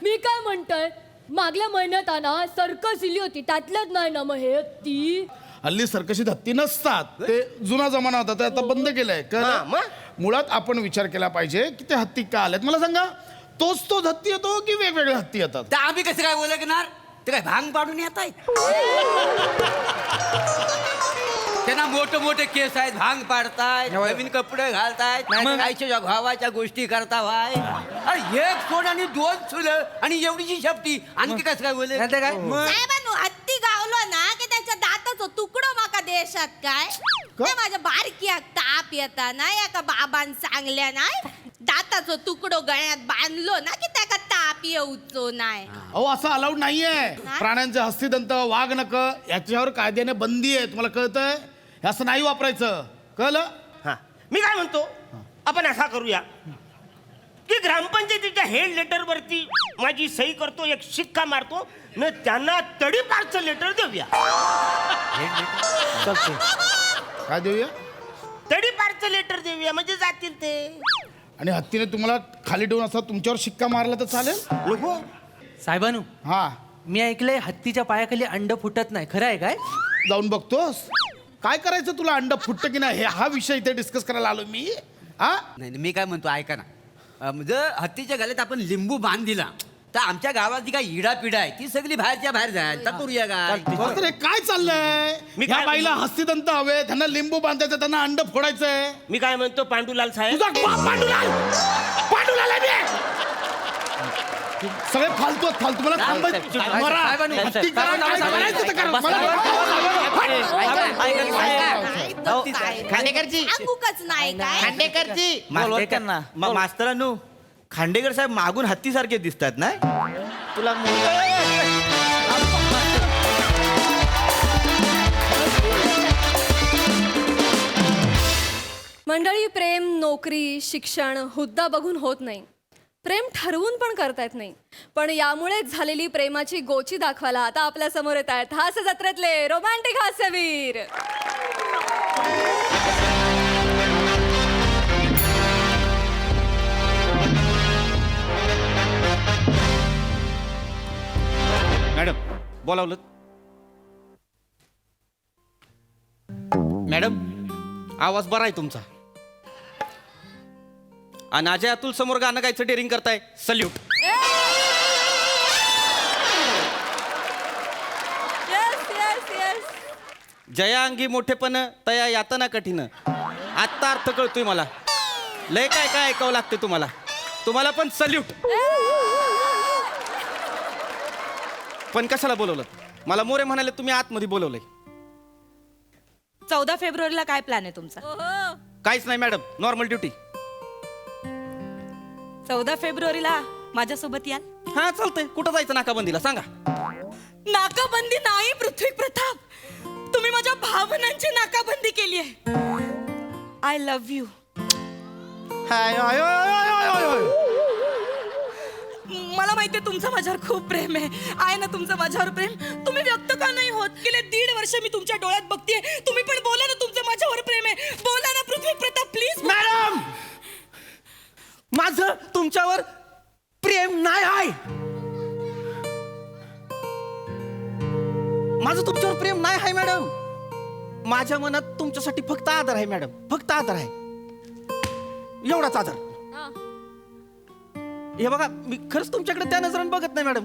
मी काय म्हणतोय मागल्या महिन्यात ना सर्कस इली होती त्यातल्याच नाही ना मग हे ती हल्ली सर्कशीत हत्ती नसतात ते जुना जमाना होता ते आता बंद केलंय कळलं मुळात आपण विचार केला पाहिजे की ते हत्ती का आलेत मला सांगा तोच हत्ती येतो की वेगवेगळे हत्ती येतात तर आम्ही कसं काय बोलणार ते काय भांग पाडून येत आहेत त्यांना मोठे मोठे केस आहेत भांग पाडतायत नवीन कपडे घालतायत कायच्या भावाच्या गोष्टी करता भाई अरे एक सोड आणि दोन चुलं आणि एवढीची शेपटी आणखी कसं काय बोलले काय साहेबांनू हत्ती गावलो ना की त्याच्या दाताचं तुकडो माका देशात काय ते माझ्या बारक्या ताप येता ना एका बाबान सांगल्या नाही दाताचं तुकडो गळ्यात बांधलो ना की त्याका ताप येऊचो नाही अहो असं अलाउड नाहीये प्राण्यांचे हस्तिदंत वाघ नक याच्यावर कायद्याने बंदी आहे तुम्हाला कळतंय हे असं नाही वापरायचं कळलं हा मी काय म्हणतो आपण असा करूया की ग्रामपंचायतीच्या हेड लेटर वरती माझी सही करतो एक शिक्का मारतो न त्यांना तडीपारचं लेटर देऊया काय देऊया तडीपारचं लेटर देऊया म्हणजे जातील ते आणि हत्तीने तुम्हाला खाली ठेवून असा तुमच्यावर शिक्का मारला तर चालेल नको साहेबानू हा मी ऐकलंय हत्तीच्या पायाखाली अंड फुटत नाही खरं आहे काय जाऊन बघतोस काय करायचं तुला अंड फुटतं की नाही हा विषय इथे डिस्कस करायला आलो मी हा नाही मी काय म्हणतो ऐका ना जर हत्तीच्या गळ्यात आपण लिंबू बांध दिला तर आमच्या गावात जी काय इडा पिढा आहे ती सगळी बाहेरच्या बाहेर जाईल तर करूया काय बरं तर हे काय चाललंय मी या काय बाईला हस्तिदंत हवे त्यांना लिंबू बांधायचं त्यांना अंड फोडायचंय मी काय म्हणतो पांडुलाल साहेब तुझा बाप पांडुलाल पांडुलाल आहे मी. सगळे फालतू आहेत, फालतू मला थांबायचं मरा. हत्ती करा, काय करायचं ते करा. खांडेकरजी सांगूकच नाही काय खांडेकरजी मास्तरांनो खांडेकर साहेब मागून हत्तीसारखे दिसतात ना तुला मंडळी, प्रेम नोकरी शिक्षण हुद्दा बघून होत नाही. प्रेम ठरवून पण करता येत नाही. पण यामुळेच झालेली प्रेमाची गोची दाखवायला आता आपल्या समोर येत आहेत हास्य जत्रेतले रोमॅन्टिक हास्यवीर. मॅडम बोलावलं. मॅडम आवाज बरा आहे तुमचा. आणि अजय अतुल समोर गाणं गायचं डेअरिंग करताय. सल्यूट. जया अंगी मोठेपण तया यातना कठीण. आत्ता अर्थ कळतोय मला. लय काय काय ऐकावं लागते तुम्हाला. तुम्हाला पण सल्यूट. पण कशाला बोलवलं? मला मोरे म्हणाले तुम्ही आतमध्ये बोलवलंय. 14 फेब्रुवारीला काय प्लॅन आहे तुमचा? काहीच नाही मॅडम, नॉर्मल ड्युटी. 14 फेब्रुवारीला माझ्यासोबत याल? हा चालतंय. कुठं जायचं नाकाबंदीला सांगा. नाकाबंदी नाही पृथ्वी प्रताप, तुम्ही माझ्या भावनांची नाकाबंदी केली आहे. I love you. मला माहितीये तुमचं माझ्यावर खूप प्रेम आहे ना तुमचं माझ्यावर प्रेम. तुम्ही व्यक्त का नाही होत? गेले 1.5 वर्ष मी तुमच्या डोळ्यात बघतेय. तुम्ही पण बोला ना तुमचं माझ्यावर प्रेम आहे. बोला ना पृथ्वी प्रताप प्लीज. मॅडम माझं तुमच्यावर प्रेम नाही आहे. माझं तुमच्यावर प्रेम नाही आहे मॅडम. माझ्या मनात तुमच्यासाठी फक्त आदर आहे मॅडम. फक्त आदर आहे. एवढाच आदर. हे बघा मी खरंच तुमच्याकडे त्या नजरेने बघत नाही मॅडम.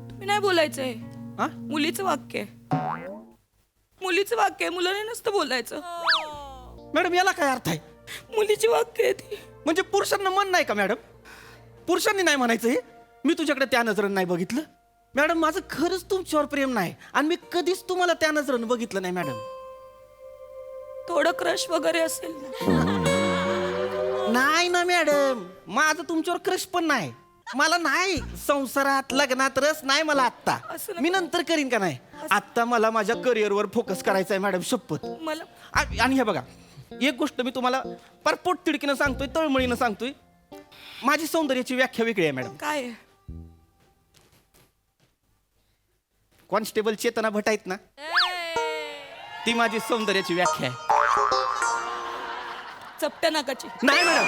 तुम्ही नाही बोलायचंय. हा? मुलीचं वाक्य आहे. मुलीचं वाक्य आहे. मुलाने नसतं बोलायचं. मॅडम याला काय अर्थ आहे? मुलीची वाक्य आहे ती. म्हणजे पुरुषांना मन नाही का मॅडम? पुरुषांनी नाही म्हणायचं हे? मी तुझ्याकडे त्या नजरेने नाही बघितलं मॅडम. माझं खरंच तुमच्यावर प्रेम नाही आणि मी कधीच तुम्हाला त्या नजरेने बघितलं नाही मॅडम. थोडं क्रश वगैरे असेल ना? नाही ना मॅडम, माझं तुमच्यावर क्रश पण नाही. मला नाही संसारात लग्नात रस नाही मला आत्ता. असं मी नंतर करीन का नाही. आत्ता मला माझ्या करिअरवर फोकस करायचा आहे मॅडम शपथ. मला आणि हे बघा एक गोष्ट मी तुम्हाला पर पोटतिडकीनं सांगतोय, तळमळीनं सांगतोय. माझी सौंदर्याची व्याख्या वेगळी आहे मॅडम. काय आहे? कॉन्स्टेबल चेतना भट आहेत ना, ती माझी सौंदर्याची व्याख्या आहे. चपट्या नाकाची नाही मॅडम.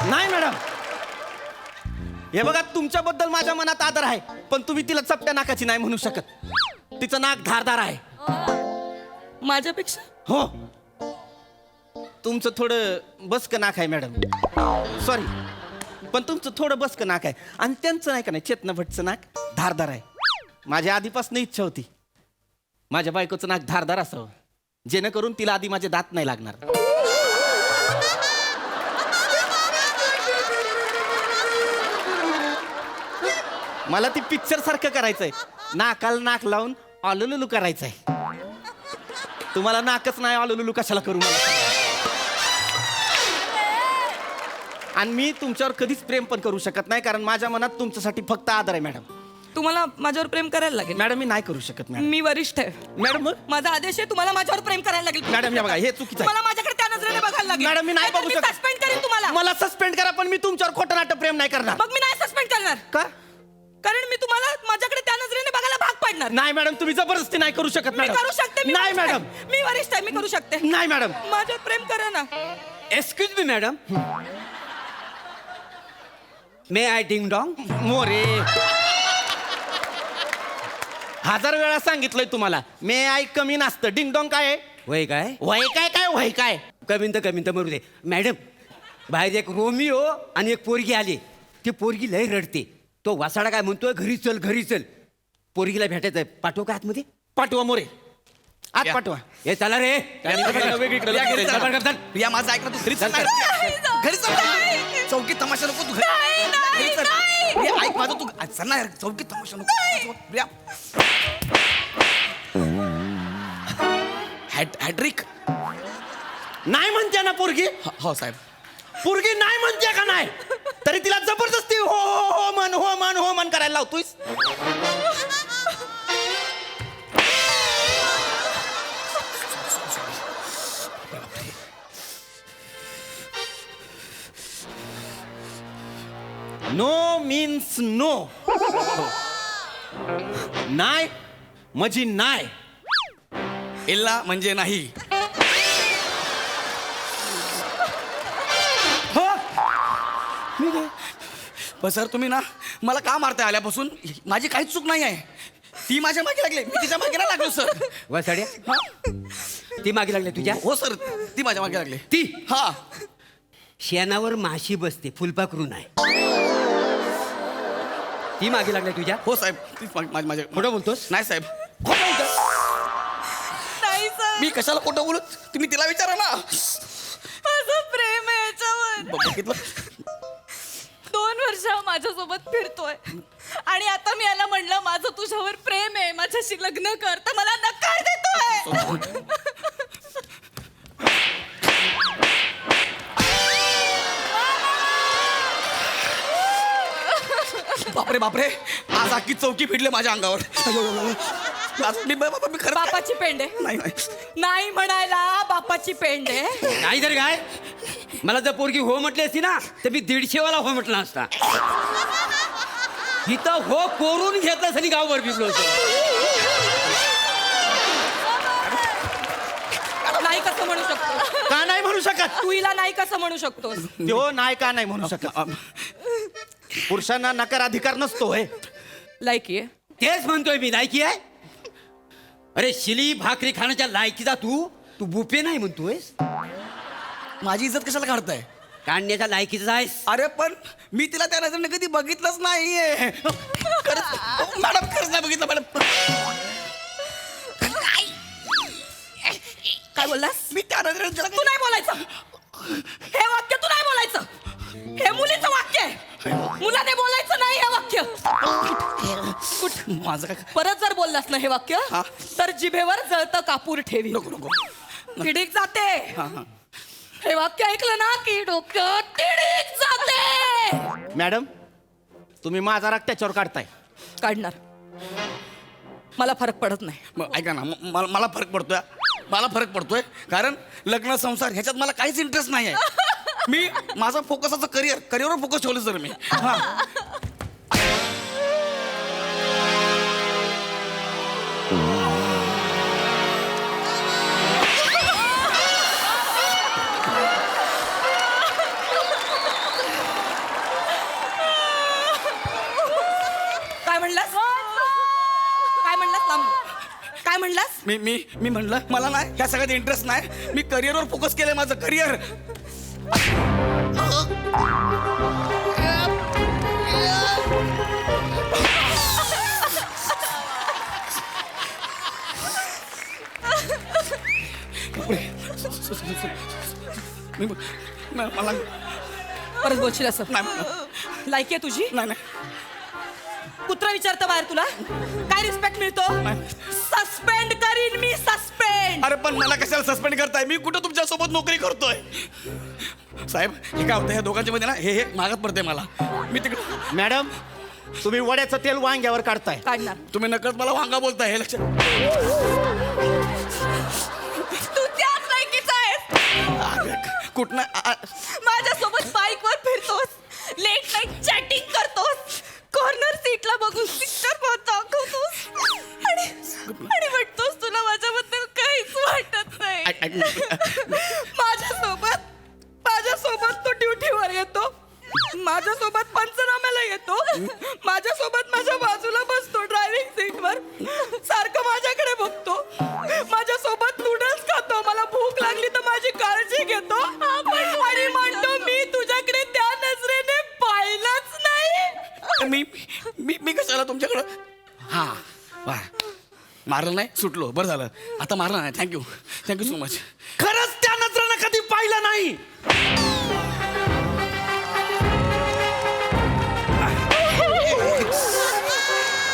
नाही मॅडम. हे बघा तुमच्याबद्दल माझ्या मनात आदर आहे, पण तुम्ही तिला चपट्या नाकाची नाही म्हणू शकत. तिचं नाक धारदार आहे. माझ्यापेक्षा? हो. तुमचं थोडं बसकं नाक आहे मॅडम. सॉरी, पण तुमचं थोडं बसकं नाक आहे. आणि त्यांचं नाही का नाही, चेतना भटचं नाक धारदार आहे. माझ्या आधीपासून इच्छा होती माझ्या बायकोचं नाक धारदार असावं, जेणेकरून तिला आधी माझे दात नाही लागणार. मला ती पिक्चर सारखं करायचंय. नाकाला नाक लावून ऑलुलुलू करायचंय. तुम्हाला नाकच नाही, ऑलुलुलू कशाला करू मला. आणि मी तुमच्यावर कधीच प्रेम पण करू शकत नाही, कारण माझ्या मनात तुमच्यासाठी फक्त आदर आहे मॅडम. तुम्हाला माझ्यावर प्रेम करायला लागेल. मॅडम मी नाही करू शकत मॅडम. मी वरिष्ठ आहे मॅडम मग माझा आदेश आहे. तुम्हाला माझ्यावर प्रेम करायला लागेल. मॅडम हे बघा हे चुकीचं मला आहे. माझ्याकडे त्या नजरेने बघायला लागेल. मॅडम मी नाही बघू शकत. सस्पेंड करेन तुम्हाला. मला सस्पेंड करा, पण मी तुमच्यावर खोटं नाटक प्रेम नाही करणार. मग मी नाही सस्पेंड करणार. का? कारण मी तुम्हाला माझ्याकडे त्या नजरेने बघायला भाग पाडणार. नाही मॅडम, तुम्ही जबरदस्ती नाही करू शकत मी मॅडम. करू शकते. मी नाही वरिष्ठ आहे. मॅडम. मी वरिष्ठ आहे. मी करू शकते. नाही मॅडम. माझ्यावर प्रेम करा ना. Excuse me madam. May I ding dong. More 1000 वेळा सांगितलंय तुम्हाला, मे आई कमी नसतं. डिंगडॉंग काय आहे? वय काय वय काय काय वय काय? कमीन तर मरू दे. मॅडम बाहेर एक रोमिओ आणि एक पोरगी आली. ती पोरगी लय रडते. तो वासाडा काय म्हणतोय, घरी चल घरी चल. पोरगीला भेटायचंय. पाठवू का आतमध्ये? पाठवा मोरे, आत पाठवा. हे चला रे. या माझं ऐक ना तू. घरी चल ना. घरी चल ना. चौकीत तमाशा नको तू. घरी चल. प्रिया, ऐक माझं तू. चल ना यार, चौकीत तमाशा नको. प्रिया. हॅड्रिक नाही म्हणते ना पोरगी? हो साहेब. पोरगी नाही म्हणते का नाही तरी तिला जबरदस्ती हो हो हो मन हो मन हो मन करायला लावतोयस. No means no. नाय म्हणजे नाय. इल्ला म्हणजे नाही. हो पण सर तुम्ही ना मला का मारताय आल्यापासून? माझी काहीच चूक नाही आहे. ती माझ्या मागे लागली, मी तिच्या मागे नाही लागलो सर. वसाड्या ती मागे लागली तुझ्या? हो सर ती माझ्या मागे लागली. ती हा शेणावर माशी बसते फुलपाखरू नाही. ती मागे लागली तुझ्या? हो साहेब ती माझ्या खोटं बोलतोस? नाही साहेब खोटं बोलतोय. नाही सर, मी कशाला खोटं बोलत? तुम्ही तिला विचारा ना. माझं प्रेम आहे याच्यावर. बघितलं 2 वर्ष माझ्यासोबत फिरतोय आणि आता मी याला म्हणलं माझं तुझ्यावर प्रेम आहे, माझ्याशी लग्न कर, तर मला नकार देतोय. बापरे बापरे आज अख्खी चौकी फिरले माझ्या अंगावर. मी खरं बापाची पेंडे नाही नाही नाही म्हणायला बापाची पेंडे. नाही तर काय, मला जर पोरगी हो म्हटली असती ना तर मी 150 वाला हो म्हटला असता. इथं हो कोरून घेतलं असं गावभर फिरलो होतो. नाही कसं म्हणू शकतो? का नाही म्हणू शकत? तू हिला नाही कसं म्हणू शकतोस? तो नाही का नाही म्हणू शकत? पुरुषांना नकार अधिकार नसतोय. लायकी आहे. तेच म्हणतोय मी, लायकी आहे. अरे शिली भाकरी खाण्याच्या लायकीचा तू बुफे नाही म्हणतोयस. माझी इज्जत कशाला काढताय? काढण्याच्या लायकीचा आहेस. अरे पण मी तिला त्या नजरेने कधी बघितलंच नाहीये. खरंच मॅडम खरंच नाही बघितलं मॅडम. काय बोललास? मी त्या नजरेने तू नाही बोलायचं. हे वाक्य तू नाही बोलायचं. हे मुलीचं वाक्य आहे. मुलाने बोलायचं नाही हे वाक्य. माझं काय परत जर बोललास ना हे वाक्य हा. तर जिभेवर जळतं कापूर ठेवी. नको नको तिडीक जाते. हे वाक्य ऐकलं ना की डोक्यात तिडीक जाते. मॅडम तुम्ही माझा राग त्याच्यावर काढताय. काढणार. मला फरक पडत नाही. मग ऐका ना मला फरक पडतोय. मला फरक पडतोय कारण लग्न संसार ह्याच्यात मला काहीच इंटरेस्ट नाही आहे. मी माझा फोकसाचं करिअरवर फोकस ठेवलं सर मी. हा काय म्हणलास? काय म्हणलास? लांब. काय म्हणलास? मी म्हणलं मला नाही ह्या सगळ्यात इंटरेस्ट नाही. मी करिअरवर फोकस केलंय माझं करिअर. मला परत बोलशील असं? नाही लायकी आहे तुझी? नाही कुत्रा विचारतं बाहेर तुला काय रिस्पेक्ट मिळतो? सस्पेंड करीन मी, सस्पेंड. अरे पण मला कशाला सस्पेंड करताय? मी कुठं तुमच्या सोबत नोकरी करतोय? साहेब हे काय होतं ह्या दोघांच्या मध्ये ना हे मागत पडते मला. मी तिकडे मॅडम तुम्ही वड्याचं तेल वांग्यावर काढताय. काढणार. तुम्ही नकळत मला वांगा बोलताय हे लक्षात. तू त्याच लायकीचा आहेस. कुठनं माझ्यासोबत बाईकवर फिरतोस, लेट नाईट चॅटिंग करतोस, कॉर्नर सीटला बघून पिक्चर दाखवतोस आणि वाटतोस तुला माझ्याबद्दल काहीच वाटत नाही. माझ्यासोबत तो ड्युटीवर येतो, माझ्यासोबत पंचनाम्याला येतो, माझ्यासोबत माझ्या बाजूला बसतो ड्रायव्हिंग सीटवर, सारखं माझ्याकडे बघतो, माझ्यासोबत नूडल्स खातो, मला भूक लागली तर माझी काळजी घेतो आणि म्हणतो मी तुझ्याकडे त्या नजरेने पाहिलंच नाही. मी कशाला तुमच्याकडं? हा वा मारलं नाही, सुटलो, बरं झालं. आता मारलं नाही. Thank you so much. खरंच त्या नजरेनं कधी पाहिलं नाही.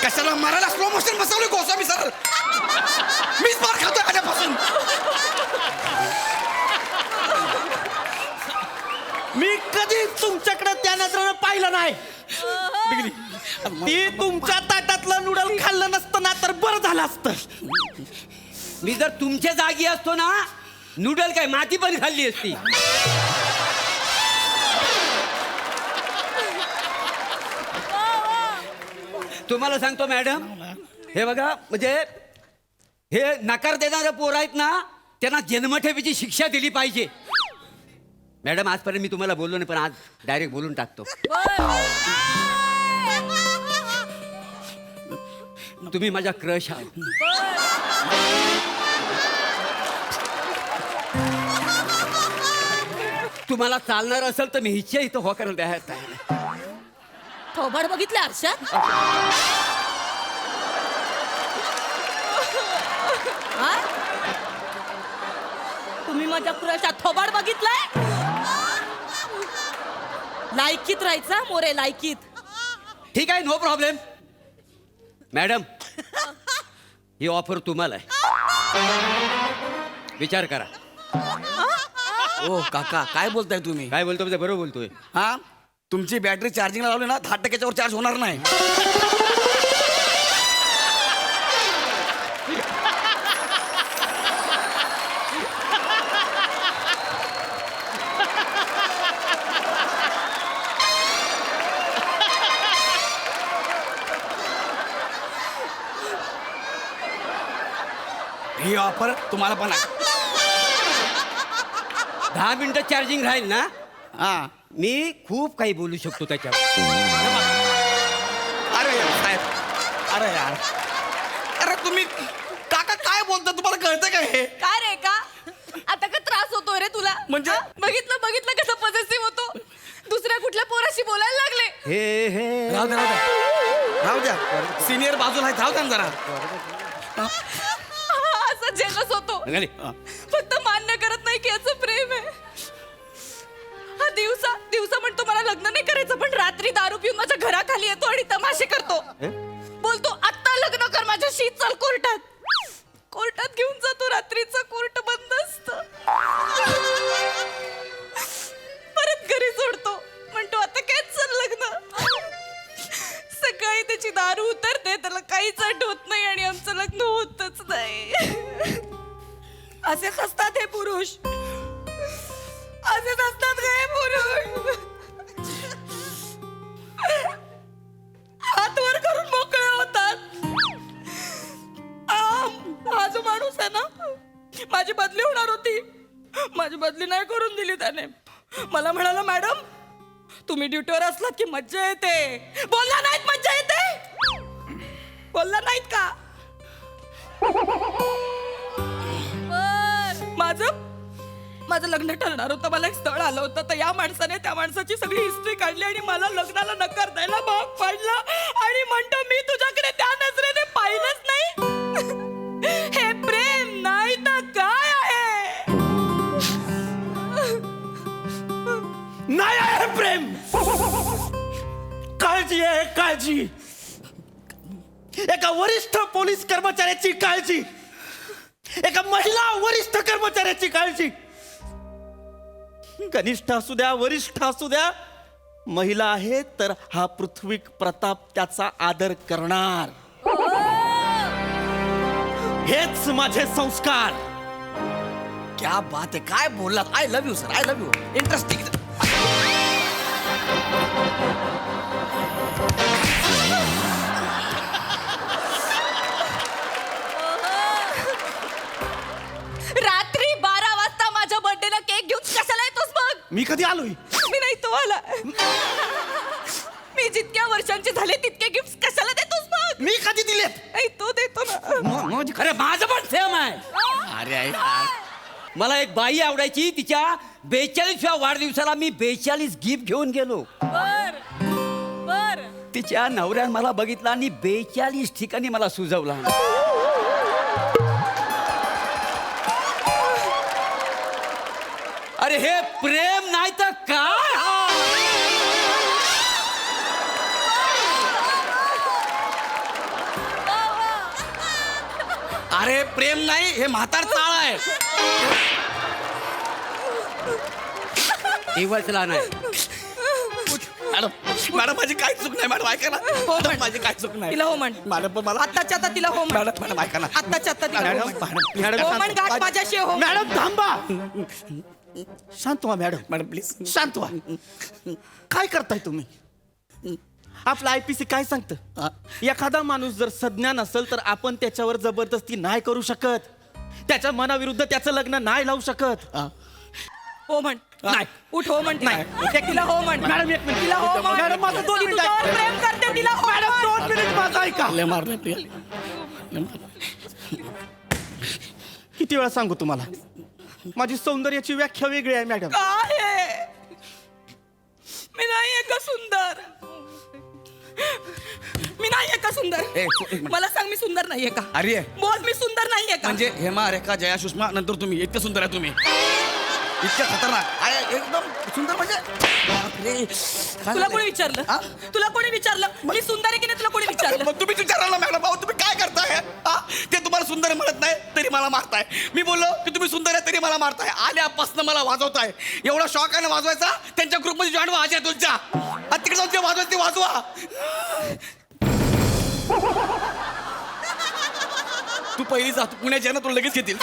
कशाला मारायला स्लो मोशन बसवलं गोसावी सर? मीच मार खातोय आल्यापासून. कधीच तुमच्याकडे त्या नजरेनं पाहिलं नाही. ती तुमच्या ताटातलं नूडल खाल्लं नसतं ना तर बरं झालं असतं. मी जर तुमच्या जागी असतो ना नूडल काय माती पण खाल्ली असती. तुम्हाला सांगतो मॅडम, हे बघा म्हणजे हे नकार देणारे पोर आहेत ना त्यांना जन्मठेपेची शिक्षा दिली पाहिजे. मॅडम आजपर्यंत मी तुम्हाला बोललो नाही पण आज डायरेक्ट बोलून टाकतो. तुम्ही माझा क्रश आहात. तुम्हाला चालणार असेल तर मी हिच्या इथं हो करायला तयार आहे. थोबाड बघितलं आरशात? हा? तुम्ही माझ्या क्रशात थोबाड बघितलंय? लायकीत राहायचा मोरे, लायकीत. ठीक आहे, नो प्रॉब्लेम. मॅडम ही ऑफर तुम्हाला आहे, विचार करा. ओ काका काय बोलताय तुम्ही? काय बोलतो बरोबर बोलतोय. हा तुमची बॅटरी चार्जिंगला लावली ना 10% वर चार्ज होणार नाही. ही ऑफर तुम्हाला पण आहे. 10 मिनिटं चार्जिंग राहील ना, हा मी खूप काही बोलू शकतो त्याच्यावर. अरे यार साहेब, अरे यार, अरे तुम्ही काका काय बोलता? तुम्हाला कळतं का हे? काय रे का आता का त्रास होतोय रे तुला? म्हणजे? हा? बघितलं कसं पॉझिटिव्ह होतो. दुसऱ्या कुठल्या पोराशी बोलायला लागले. हे हे राहू द्या राहू द्या, सिनियर बाजूला आहे, राहू द्या ना जरा. असं जेलस होतो. निघाली. फक्त मान्य करत नाही की याचं प्रेम आहे. हा दिवसा म्हणतो मला लग्न नाही करायचं, पण रात्री दारू पिऊन माझ्या घराखाली येतो आणि तमाशे करतो. बोलतो आत्ता लग्न कर माझ्याशी, चल कोर्टात घेऊन जातो. रात्रीचं कोर्ट बंद असतं. परत घरी सोडतो, म्हणतो आता कॅन्सल लग्न. सकाळी त्याची दारू उतरते, त्याला काहीच आठवत नाही आणि आमचं लग्न होतच नाही. असेच असतात हे पुरुष, असेच असतात हे पुरुष. हात वर करून मोकळे होतात. हा जो माणूस आहे ना, माझी बदली होणार होती, माझी बदली नाही करून दिली त्याने. मला म्हणाला मॅडम तुम्ही ड्युटीवर असलात की मज्जा येते. बोलला नाहीत मज्जा येते, बोलला नाहीत का? माझं लग्न ठरणार होतं, मला एक स्थळ आलं होतं, तर या माणसाने त्या माणसाची सगळी हिस्ट्री काढली आणि मला लग्नाला नकार द्यायला भाग पाडला आणि म्हणतो मी तुझ्याकडे त्या नजरेने पाहिलंच नाही. हे प्रेम नाही तर काय आहे? नाही आहे प्रेम, काळजी आहे काळजी. एका वरिष्ठ पोलीस कर्मचाऱ्याची काळजी, एका महिला वरिष्ठ कर्मचाऱ्याची काळजी. कनिष्ठ असू द्या वरिष्ठ असू द्या, महिला आहे तर हा पृथ्वी प्रताप त्याचा आदर करणार. हेच माझे संस्कार. क्या बात आहे, काय बोललात? I love you sir, I love you. Interesting. रात्री 12 वाजता माझ्या बर्थडेला केक घेऊन कशाला येतोस मग? मी कधी आलोय? मी नाही तो आला. मी जितक्या वर्षांची झाले तितके गिफ्ट कशाला देतोस मग? मी कधी दिलेत? नाही तो देतो ना. अरे माझं पण सेम आहे. अरे यार, मला एक बाई आवडायची, तिच्या 42व्या वाढदिवसाला मी 42 गिफ्ट घेऊन गेलो. बर तिच्या नवऱ्यानं मला बघितला आणि 42 ठिकाणी मला सुजवला. अरे हे प्रेम नाही तर काय? अरे प्रेम नाही, हे म्हातार चाळ आहे. दिवसला नाही मॅडम मॅडम माझी काय चूक नाही मॅडम ऐका ना माझी काय चूक नाही तिला हो म्हण मॅडम पण मला आत्ताच्या आता तिला हो म्हण मॅडम मॅडम ऐका ना आत्ताच्या आता तिला हो म्हण. मॅडम हो म्हण गाठ माझ्याशी हो म्हण. मॅडम थांबा शांत व्हा मॅडम मॅडम प्लीज शांत व्हा काय करताय तुम्ही आपलं IPC काय सांगतं एखादा माणूस जर सज्ञान असेल तर आपण त्याच्यावर जबरदस्ती नाही करू शकत त्याच्या मनाविरुद्ध त्याचं लग्न नाही लावू शकत हो म्हण नाही उठ हो म्हण नाही. तिला हो म्हण मॅडम एक मिनिट तिला हो म्हण. मॅडम माझं 2 ती मिनिट तुझ्यावर प्रेम करते तिला हो मॅडम म्हण. 2 मिनिट माझं ऐका लय मारले प्रिया किती वेळा सांगू तुम्हाला माझी सौंदर्याची व्याख्या वेगळी आहे मॅडम काय आहे? मी नाहीये का सुंदर मी नाहीये का सुंदर मला सांग मी सुंदर नाहीये का अरे बोल मी सुंदर नाहीये का म्हणजे हेमा रेखा जया सुषमा नंतर तुम्ही इतकं सुंदर आहे तुम्ही इतकं खतरनाक आहे, एकदम सुंदर म्हणजे बापरे. काय तुला झालंय? कोणी विचारलं हा? तुला कोणी विचारलं मी सुंदर आहे की नाही तुला कोणी विचारलं मग तुम्ही विचाराल ना मॅडम भाऊ तुम्ही काय करताय हा? ते तुम्हाला सुंदर म्हणत नाही तरी मला मारताय मी बोललो की तुम्ही सुंदर आहे तरी मला मारताय आल्यापासून मला वाजवताय एवढा शॉक आहे ना वाजवायचा त्यांच्या ग्रुपमध्ये जॉईन व्हा अजय तुमच्या तिकडे जाऊन जे वाजवायचं ते वाजवा तू पहिली जा तू पुण्याची आहे ना तुला लगेच घेतील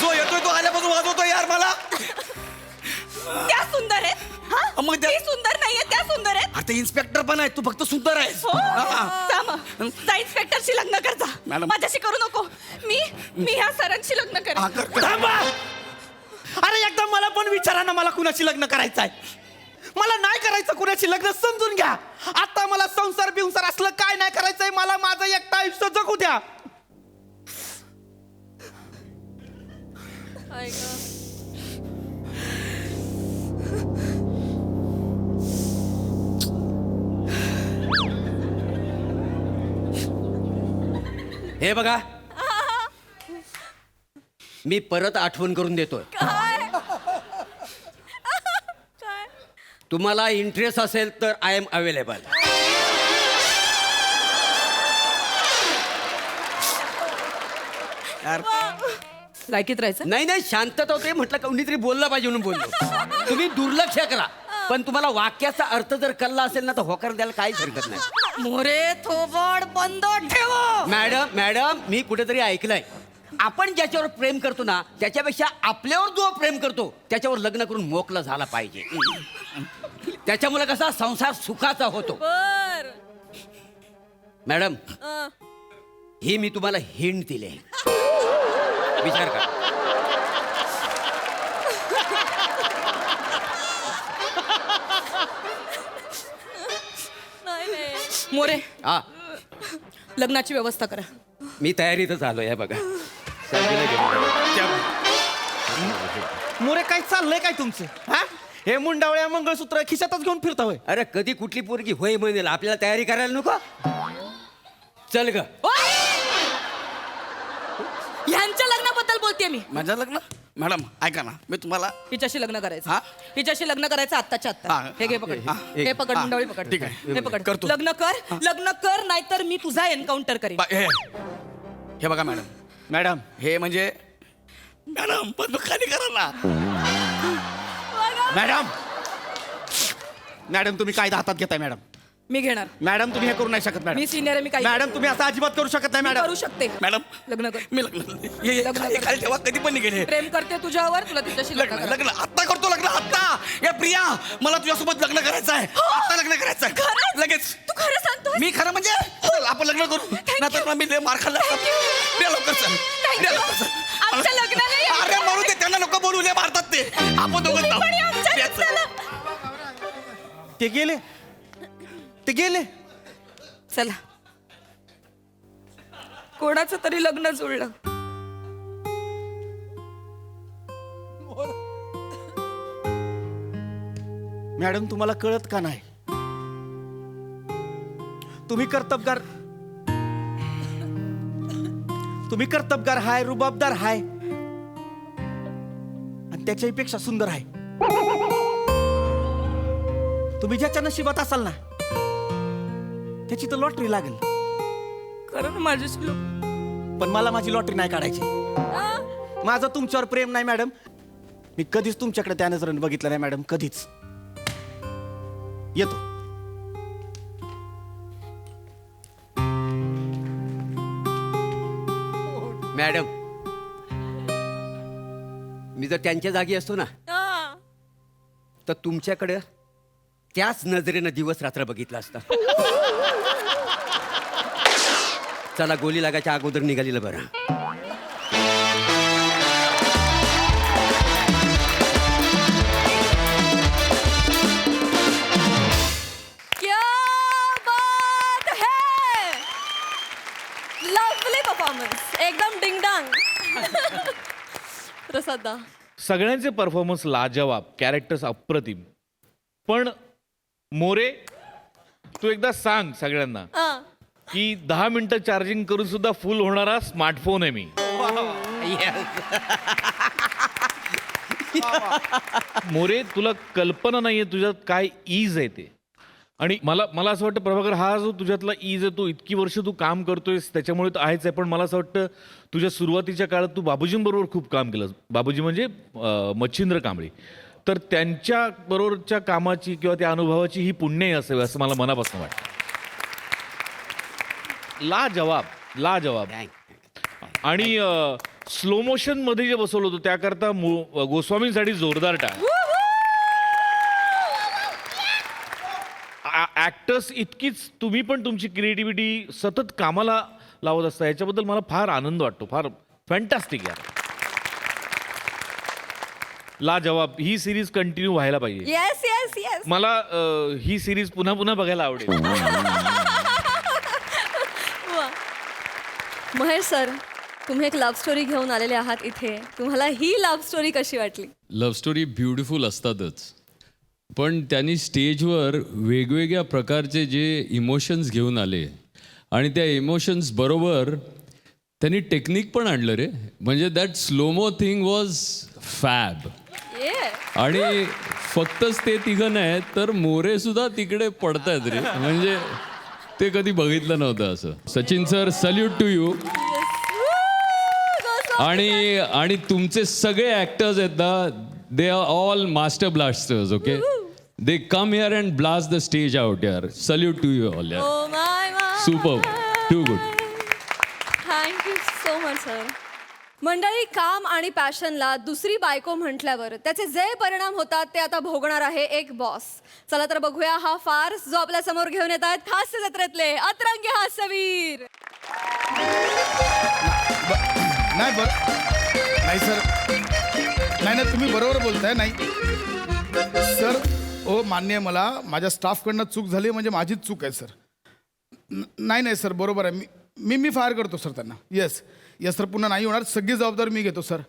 जो येतोय तो आल्यापासून वाजवतोय यार मला त्या सुंदर आहेत हा? मग त्या- ती सुंदर नाहीये त्या सुंदर आहेत आता इन्स्पेक्टर पण आहे तू फक्त सुंदर आहेस जा मग. जा इन्स्पेक्टरशी लग्न कर जा मॅडम. माझ्याशी करू नको मी ह्या सरांशी लग्न हा, करेन कर. थांबा अरे एकदा मला पण विचारा ना मला कुणाशी लग्न करायचं आहे मला नाही करायचं कुणाशी लग्न समजून घ्या आता मला संसार बिंसार असलं काय नाही करायचंय मला माझं एकटं आयुष्य जगू द्या हे बघा मी परत आठवण करून देतोय तुम्हाला इंटरेस्ट असेल तर आय एम अवेलेबल लायकीत राहायचं नाही नाही शांतता होते म्हटलं कोणीतरी बोललं पाहिजे म्हणून बोललो तुम्ही दुर्लक्ष करा पण तुम्हाला वाक्याचा अर्थ जर कळला असेल ना तर होकार द्यायला काहीच हरकत नाही मोरे थोबड बंद ठेव मॅडम मॅडम मी कुठेतरी ऐकलंय आपण ज्याच्यावर प्रेम करतो ना त्याच्यापेक्षा आपल्यावर जो प्रेम करतो त्याच्यावर लग्न करून मोकळं झाला पाहिजे त्याच्यामुळे कसा संसार सुखाचा होतो मॅडम ही मी तुम्हाला हिंट दिले विचार करा मोरे हा लग्नाची व्यवस्था करा मी तयारीतच आलोय आहे बघा सर्दीला घेऊन. मोरे काय चाललंय काय तुमचं हा हे मुंडावळ्या मंगळसूत्र खिशातच घेऊन फिरता होय अरे कधी कुठली पोरगी होय म्हणेल आपल्याला तयारी करायला नको चल ग ह्यांच्या लग्नाबद्दल बोलते मी माझं लग्न मॅडम ऐका ना मी तुम्हाला हिच्याशी लग्न करायचं हा? हिच्याशी लग्न करायचं आत्ताच्या आत्ता हा. हे घे पकड हा. हे पकड हा. मुंडावळी पकड ठीक आहे. हे पकड करतो. लग्न कर नाहीतर मी तुझा एन्काउंटर करेन हे बघा मॅडम मॅडम हे म्हणजे मॅडम पण खाली करा ना मॅडम मॅडम तुम्ही कायदा हातात घेताय मॅडम मी घेणार मॅडम तुम्ही हे करू नाही शकत मॅडम मी सिनियर आहे मी काही मॅडम तुम्ही असं अजिबात करू शकत नाही मी मॅडम करू शकते मॅडम लग्न कर मी लग्न ये, लग्न खाली कर. खाली ठेवा कधी पण निघेल हे. प्रेम करते तुझ्यावर तुला तिच्याशी लग्न लग्न करायचं. लग्न आत्ता करतो लग्न आत्ता या प्रिया मला तुझ्यासोबत लग्न करायचं आहे आत्ता लग्न करायचं आहे खरंच? लगेच तू खरं सांगतोय मी खरं म्हणजे चल, आपण लग्न करू नाहीतर मी लय मार खाल्ला द्या लवकर चल द्या लवकर चल आमच्या लग्नाला ये. अरे म्हणू दे त्यांना नको बोलू लय मारतात ते आपण दोघं जाऊ. पण आमच्या द्या, चल. लग्नाला. ते गेले चला कोणाचं तरी लग्न जुळलं मॅडम तुम्हाला कळत का नाही तुम्ही कर्तबगार हाय रुबाबदार हाय आणि त्याच्याही पेक्षा सुंदर आहे तुम्ही ज्याच्या नशिबात असाल ना त्याची तर लॉटरी लागेल खरं ना माझ्याशी पण मला माझी लॉटरी नाही काढायची माझं तुमच्यावर प्रेम नाही मॅडम मी कधीच तुमच्याकडे त्या नजरेने बघितलं नाही मॅडम कधीच येतो. मॅडम, मी जर त्यांच्या जागी असतो ना तर तुमच्याकडे त्याच नजरेनं दिवस रात्र बघितला असता. चला, गोली लागायच्या अगोदर निघालेलं बरं. क्या बात है, लवली परफॉर्मन्स, एकदम डिंगडांग. प्रसादा, सगळ्यांचे परफॉर्मन्स लाजवाब, कॅरेक्टर्स अप्रतिम. पण मोरे, तू एकदा सांग सगळ्यांना की 10 मिनिटं चार्जिंग करून सुद्धा फुल होणारा स्मार्टफोन आहे मी. मोरे, तुला कल्पना नाहीये तुझ्यात काय ईज आहे ते. आणि मला असं वाटतं प्रभाकर, हा जो तुझ्यातला ईज आहे, तो इतकी वर्ष तू काम करतोयस त्याच्यामुळे तो आहेच आहे. पण मला असं वाटतं तुझ्या सुरुवातीच्या काळात तू बाबूजींबरोबर खूप काम केलं. बाबूजी म्हणजे मच्छिंद्र कांबळे. तर त्यांच्या बरोबरच्या कामाची किंवा त्या अनुभवाची ही पुण्यही असावी असं मला मनापासून वाटतं. लाजवाब. आणि स्लो मोशन मध्ये जे बसवलं होतं त्याकरता गोस्वामींसाठी जोरदार टाळ. ऍक्टर्स इतकीच तुम्ही पण तुमची क्रिएटिव्हिटी सतत कामाला लावत असता, याच्याबद्दल मला फार आनंद वाटतो. फार फॅन्टॅस्टिक यार, लाजवाब. ही सिरीज कंटिन्यू व्हायला पाहिजे. Yes yes yes. मला ही सिरीज पुन्हा पुन्हा बघायला आवडेल. महेश सर, तुम्ही एक लव्ह स्टोरी घेऊन आलेले आहात इथे. तुम्हाला ही लव्ह स्टोरी कशी वाटली? लव्ह स्टोरी ब्युटिफुल असतातच, पण त्यांनी स्टेजवर वेगवेगळ्या प्रकारचे जे इमोशन्स घेऊन आले आणि त्या इमोशन्स बरोबर त्यांनी टेक्निक पण आणलं रे. म्हणजे that slomo thing was fab. आणि फक्तच ते तिघं नाही तर मोरे सुद्धा तिकडे पडतायत रे. म्हणजे ते कधी बघितलं नव्हतं असं. Sachin sir, salute to you. आणि तुमचे सगळे ॲक्टर्स आहेत ना, they are all master blasters. Okay, they come here and blast the stage out यार. सल्यूट टू यू ऑल यार. Super, too good. Thank you so much sir. मंडळी, काम आणि पॅशनला दुसरी बायको म्हटल्यावर त्याचे जे परिणाम होतात ते आता भोगणार आहे एक बॉस. चला तर बघूया हा फार्स जो आपल्या समोर घेऊन येत आहेत हास्य जत्रेतले अतरंगी हास्यवीर. नाही सर, नाही तुम्ही बरोबर बोलताय. नाही सर, ओ मान्य आहे, मला माझ्या स्टाफकडनं चूक झाली, म्हणजे माझीच चूक आहे सर. नाही सर, बरोबर आहे. मी फायर करतो सर त्यांना. येस सर, पुन्हा नाही होणार. सगळी जबाबदारी मी घेतो sir.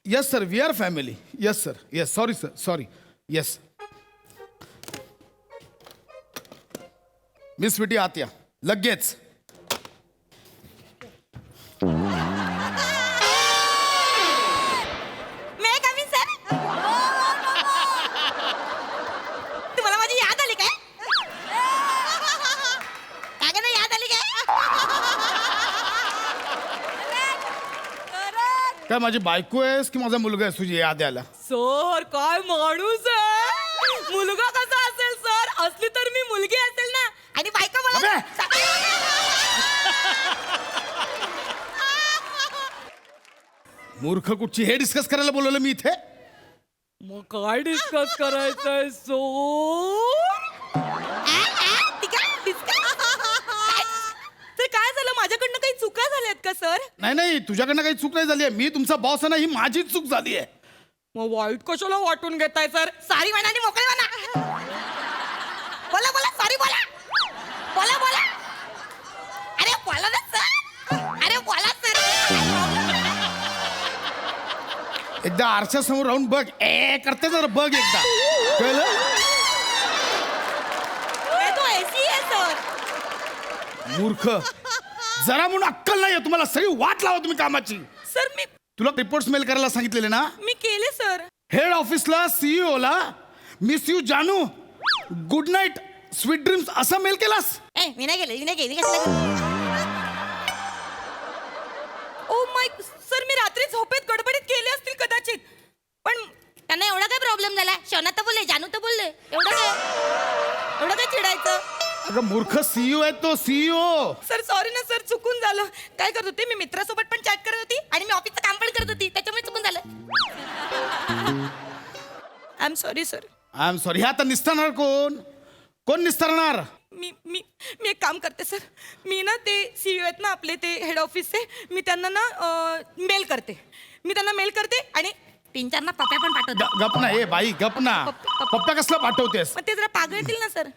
Yes sir, we are family. Yes sir, yes. Sorry sir, sorry. Yes miss Sweety, आत या लगेच. तुम्हाला माझी याद आली काय? याद आली काय माझी बायको आहेस की माझा मुलगा आहेस तुझी याद यायला? सर, काय माणूस आहे. मुलगा कसा असेल सर? असली तर मी मुलगी असेल ना. आणि बायको मला मूर्ख कुठची, हे डिस्कस करायला बोलवलं मी इथे? मग काय डिस्कस करायचंय सर? काय झालं? माझ्याकडनं काही चुका झाल्यात का सर? नाही, तुझ्याकडनं काही चूक नाही झाली आहे. मी तुमचा बॉस आहे ना, ही माझी चूक झाली आहे. मग वाईट कशाला वाटून घेताय सर? सारी म्हणा आणि मोकळे म्हणा. बोला सॉरी बोला. अरे बोला ना सर. अरे बोला सर. एकदा आरशा समोर राहून बघ. करते जरा बघ एकदा, कळलं? तो एसी आहे सर. मूर्ख, जरा म्हणून अक्कल नाही आहे तुम्हाला. सगळी वाट लावा तुम्ही कामाची. सर, मी तुला रिपोर्ट्स मेल करायला सांगितलेले ना? मी केले सर. हेड ऑफिसला, सीईओ ला मिस यू जानू, गुड नाईट, स्वीट ड्रीम्स असा मेल केलास? मी नाही केले. ओ माय सर, मी रात्री झोपेत गडबडीत केले असतील कदाचित. पण त्यांना एवढा काय प्रॉब्लेम झाला? शोना तर बोलले, जानू तर बोलले, एवढं काय चिडायचं? अगं मूर्ख सीईओ आहे तो, सीईओ. सर सॉरी ना सर, चुकून झालं. काय करत होते मी, मित्रासोबत पण चॅट करत होती आणि मी ऑफिसचं काम पण करत होती, त्याच्यामुळे चुकून झालं. I am sorry sir. I am sorry. हे आता निस्तारणार कोण? कोण निस्तारणार? मी मी मी एक काम करते सर. मी ना ते सीईओ आहेत ना आपले, ते हेड ऑफिसचे, मी त्यांना ना मेल करते. मी त्यांना मेल करते आणि 3-4 ना पप्प्या पण पाठवते. गप ना, ए बाई गप ना. पप्प्या कसला पाठवतेस? मग ते जरा पागळतील ना सर.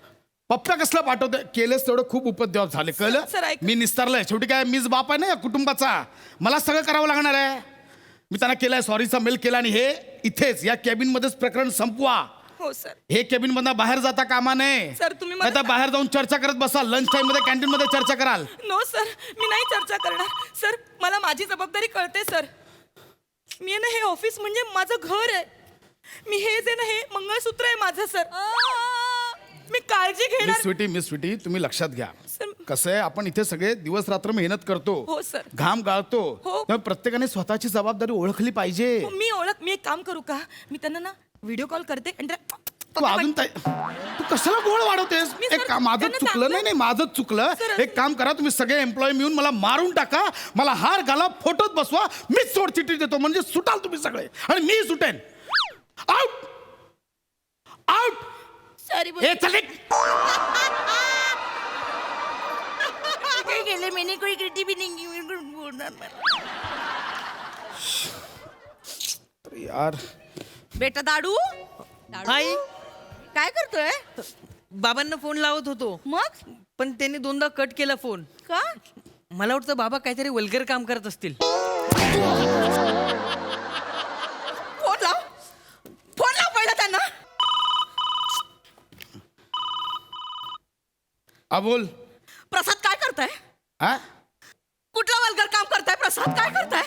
पप्प्या कसला पाठवते? केलेस तेवढं खूप उपद्व्याप झाले, सर, कळलं? ऐक. मी निस्तारलंय. शेवटी काय मीच बाप आहे ना या कुटुंबाचा, मला सगळं करावं लागणार आहे. मी त्यांना केलाय, सॉरीचा मेल केला आणि हे इथेच या केबिन मध्येच प्रकरण संपवा. हो सर. हे केबिन मधनं बाहेर जाता कामा नये. सर, तुम्ही मला- नाही तर बाहेर जाऊन चर्चा करत बसा. लंच टाइम मध्ये कॅन्टीन मध्ये चर्चा कराल. नो सर, मी नाही चर्चा करणार. सर मला माझी जबाबदारी कळते सर. मी आहे ना, हे ऑफिस म्हणजे माझं घर आहे. मी हे जे ना, हे मंगळसूत्र आहे माझं सर. मी काळजी घेणार. मिस स्वीटी तुम्ही लक्षात घ्या. सर. कसं आहे, आपण इथे सगळे दिवस रात्र मेहनत करतो, हो, सर. घाम गाळतो. हो. त्यामुळे प्रत्येकाने स्वतःची जबाबदारी ओळखली पाहिजे. मी एक काम करू का, मी त्यांना ना व्हिडिओ कॉल करते आणि तू अजून तू कशाला गोळ वाढवतेस? मी एक सर, माझं त्यांना चुकलं सांगते. नाही, माझंच चुकलं. सर, एक काम करा, तुम्ही सगळे एम्प्लॉय मिळून मला मारून टाका, मला हार घाला, फोटोत बसवा, मीच सोडचिठ्ठी देतो, म्हणजे सुटाल तुम्ही सगळे आणि मी सुटेन. Out out. सॉरी हे चले. काय केलं मी नाही, कोणी किती बी नाही बोलणार मला. यार बेटा दाडू, आई काय करतोय? बाबांना फोन लावत होतो, मग पण त्यांनी 2दा कट केला फोन. का? मला वाटतं बाबा काहीतरी वल्गर काम करत असतील. फोन लाव पहिला त्यांना. बोल. प्रसाद काय करताय? हा, कुठला वल्गर काम करताय प्रसाद? काय करताय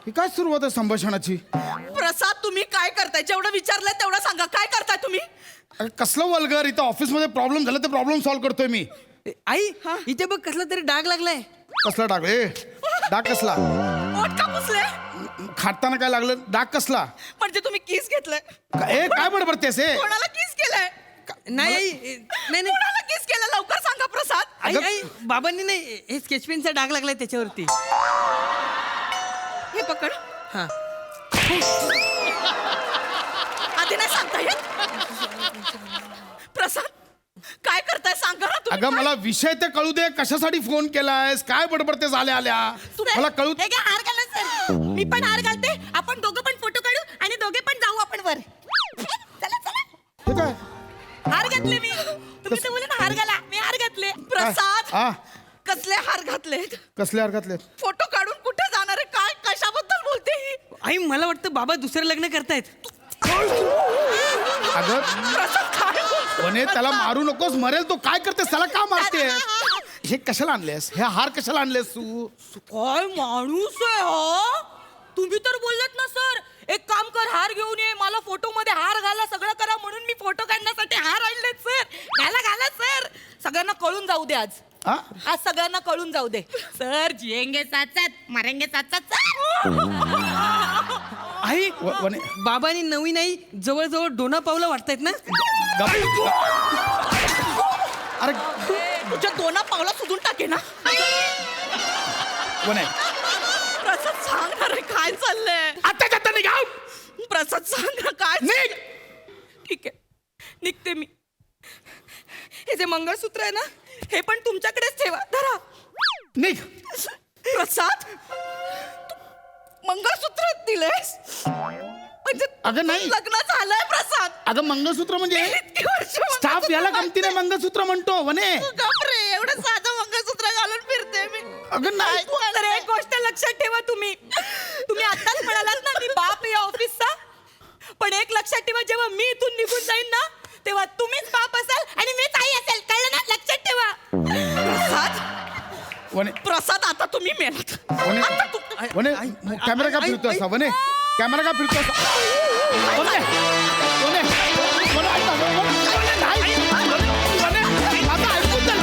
ही काय सुरुवात आहे संभाषणाची? प्रसाद? तुम्ही काय करताय? जेवढं विचारलंय तेवढं सांगा. काय करताय तुम्ही? अरे कसलं वल्गर? इथं ऑफिसमध्ये प्रॉब्लेम झाला, ते प्रॉब्लेम सॉल्व्ह करतोय मी. आई इथे बघ कसला तरी डाग लागलाय. कसला डाग? डाग कसला? ओठ का पुसले? खाताना काय लागलं? डाग कसला? म्हणजे तुम्ही किस घेतलंय? काय बडबडतेस? कोणाला किस केलंय? नाही आई, नाही नाही कोणाला किस केलं? लवकर सांगा प्रसाद. आई आई बाबांनी नाही, हे स्केचपेनचा डाग लागलाय त्याच्यावरती. हे पकड. हा आधी नाही सांगता येत? प्रसाद काय करताय सांगा ना तुम्ही. अगं मला विषय ते कळू दे. कशासाठी फोन केलायस? काय बडबडतेस आल्या आल्या? मला कळू. हे घ्या, हार घाला सर. मी पण हार घालते. आपण दोघं पण फोटो काढू आणि दोघे पण जाऊ आपण वर. चला चला. हे काय? हार घातले मी. तुम्ही तर बोले ना हार घाला, मी हार घातले. प्रसाद हा, कसले हार घातलेत? कसले हार घातलेत? फोटो काढून कुठे जाणार आहे? काय कशाबद्दल बोलते ही? आई मला वाटतं बाबा दुसरं लग्न करतायत. अगं प्रसाद काय बोलतोय? वने, त्याला मारू नकोस, मरेल तो. काय करतेस? त्याला का मारतेस? हे कशाला आणलेस? हे हार कशाला आणलेस तू? काय माणूस आहे हो? तुम्ही तर बोललात ना सर, एक काम कर, हार घेऊन ये, मला फोटो मध्ये हार घाला, सगळं करा, म्हणून मी फोटो काढण्यासाठी हार आणलेत सर. घाला सर. सगळ्यांना कळून जाऊ दे आज. हा? आज सगळ्यांना कळून जाऊ दे. सर जिएंगे साथ साथ, मरेंगे साथ साथ. आई वने, बाबांनी नवीन आई जवळजवळ डोना पावलं वाटतायत ना. अरे तुझ्या दोना पावला सुधून टाके ना. वने, प्रसाद सांग ना रे, काय चाललंय? आता जाता निघा. प्रसाद सांग ना काय. निघ. ठीक आहे, निघते मी. हे जे मंगळसूत्र आहे ना, हे पण तुमच्याकडेच ठेवा. धरा. निघ. प्रसाद, तू मंगळसूत्र दिलेस म्हणजे अगं नाही. लग्न झालंय प्रसाद. अगं मंगळसूत्र म्हणजे इतकी वर्ष स्टाफ याला गमतीने मंगळसूत्र म्हणतो. वने, गप्रे, एवढं साधं मंगळसूत्र घालून फिरते मी. अगं नाही. तर एक गोष्ट लक्षात ठेवा तुम्ही. तुम्ही आताच म्हणालात ना मी बाप या ऑफिसचा, पण एक लक्षात ठेवा, जेव्हा मी इथून निघून जाईन ना, तेव्हा तुम्हीच बाप असाल आणि मीच आई असेल. कळलं ना? लक्षात ठेवा. वने, प्रसाद आता तुम्ही मेलात. वने, वने, कॅमेरा का फिरतो असा? वने, कॅमेरा का फिरतो असा? वने, वने, वने, ऐका, वने, नाही. वने, माझं ऐकून जा.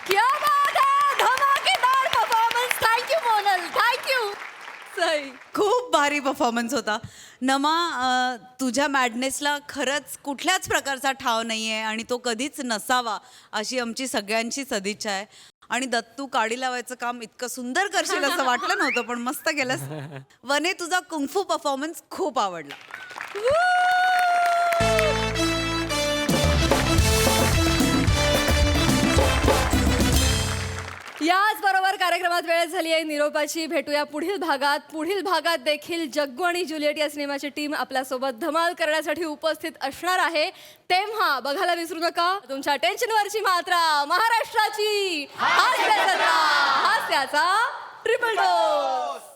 क्या बात है! धमाकेदार performance. Thank you Monal, thank you. Sai खूप भारी परफॉर्मन्स होता. नमा, तुझ्या मॅडनेसला खरंच कुठल्याच प्रकारचा ठाव नाही आहे आणि तो कधीच नसावा अशी आमची सगळ्यांची सदिच्छा आहे. आणि दत्तू काडी लावायचं काम इतकं सुंदर करशील असं वाटलं नव्हतं, पण मस्त केलंस. वने, तुझा कुंगफू परफॉर्मन्स खूप आवडला. याच बरोबर कार्यक्रमात वेळ झाली आहे निरोपाची. भेटूया पुढील भागात. पुढील भागात देखील जग्गू आणि जुलियट या सिनेमाची टीम आपल्यासोबत धमाल करण्यासाठी उपस्थित असणार आहे. तेव्हा बघायला विसरू नका तुमच्या टेन्शनवरची मात्रा, महाराष्ट्राची हास्याचा ट्रिपल डोस.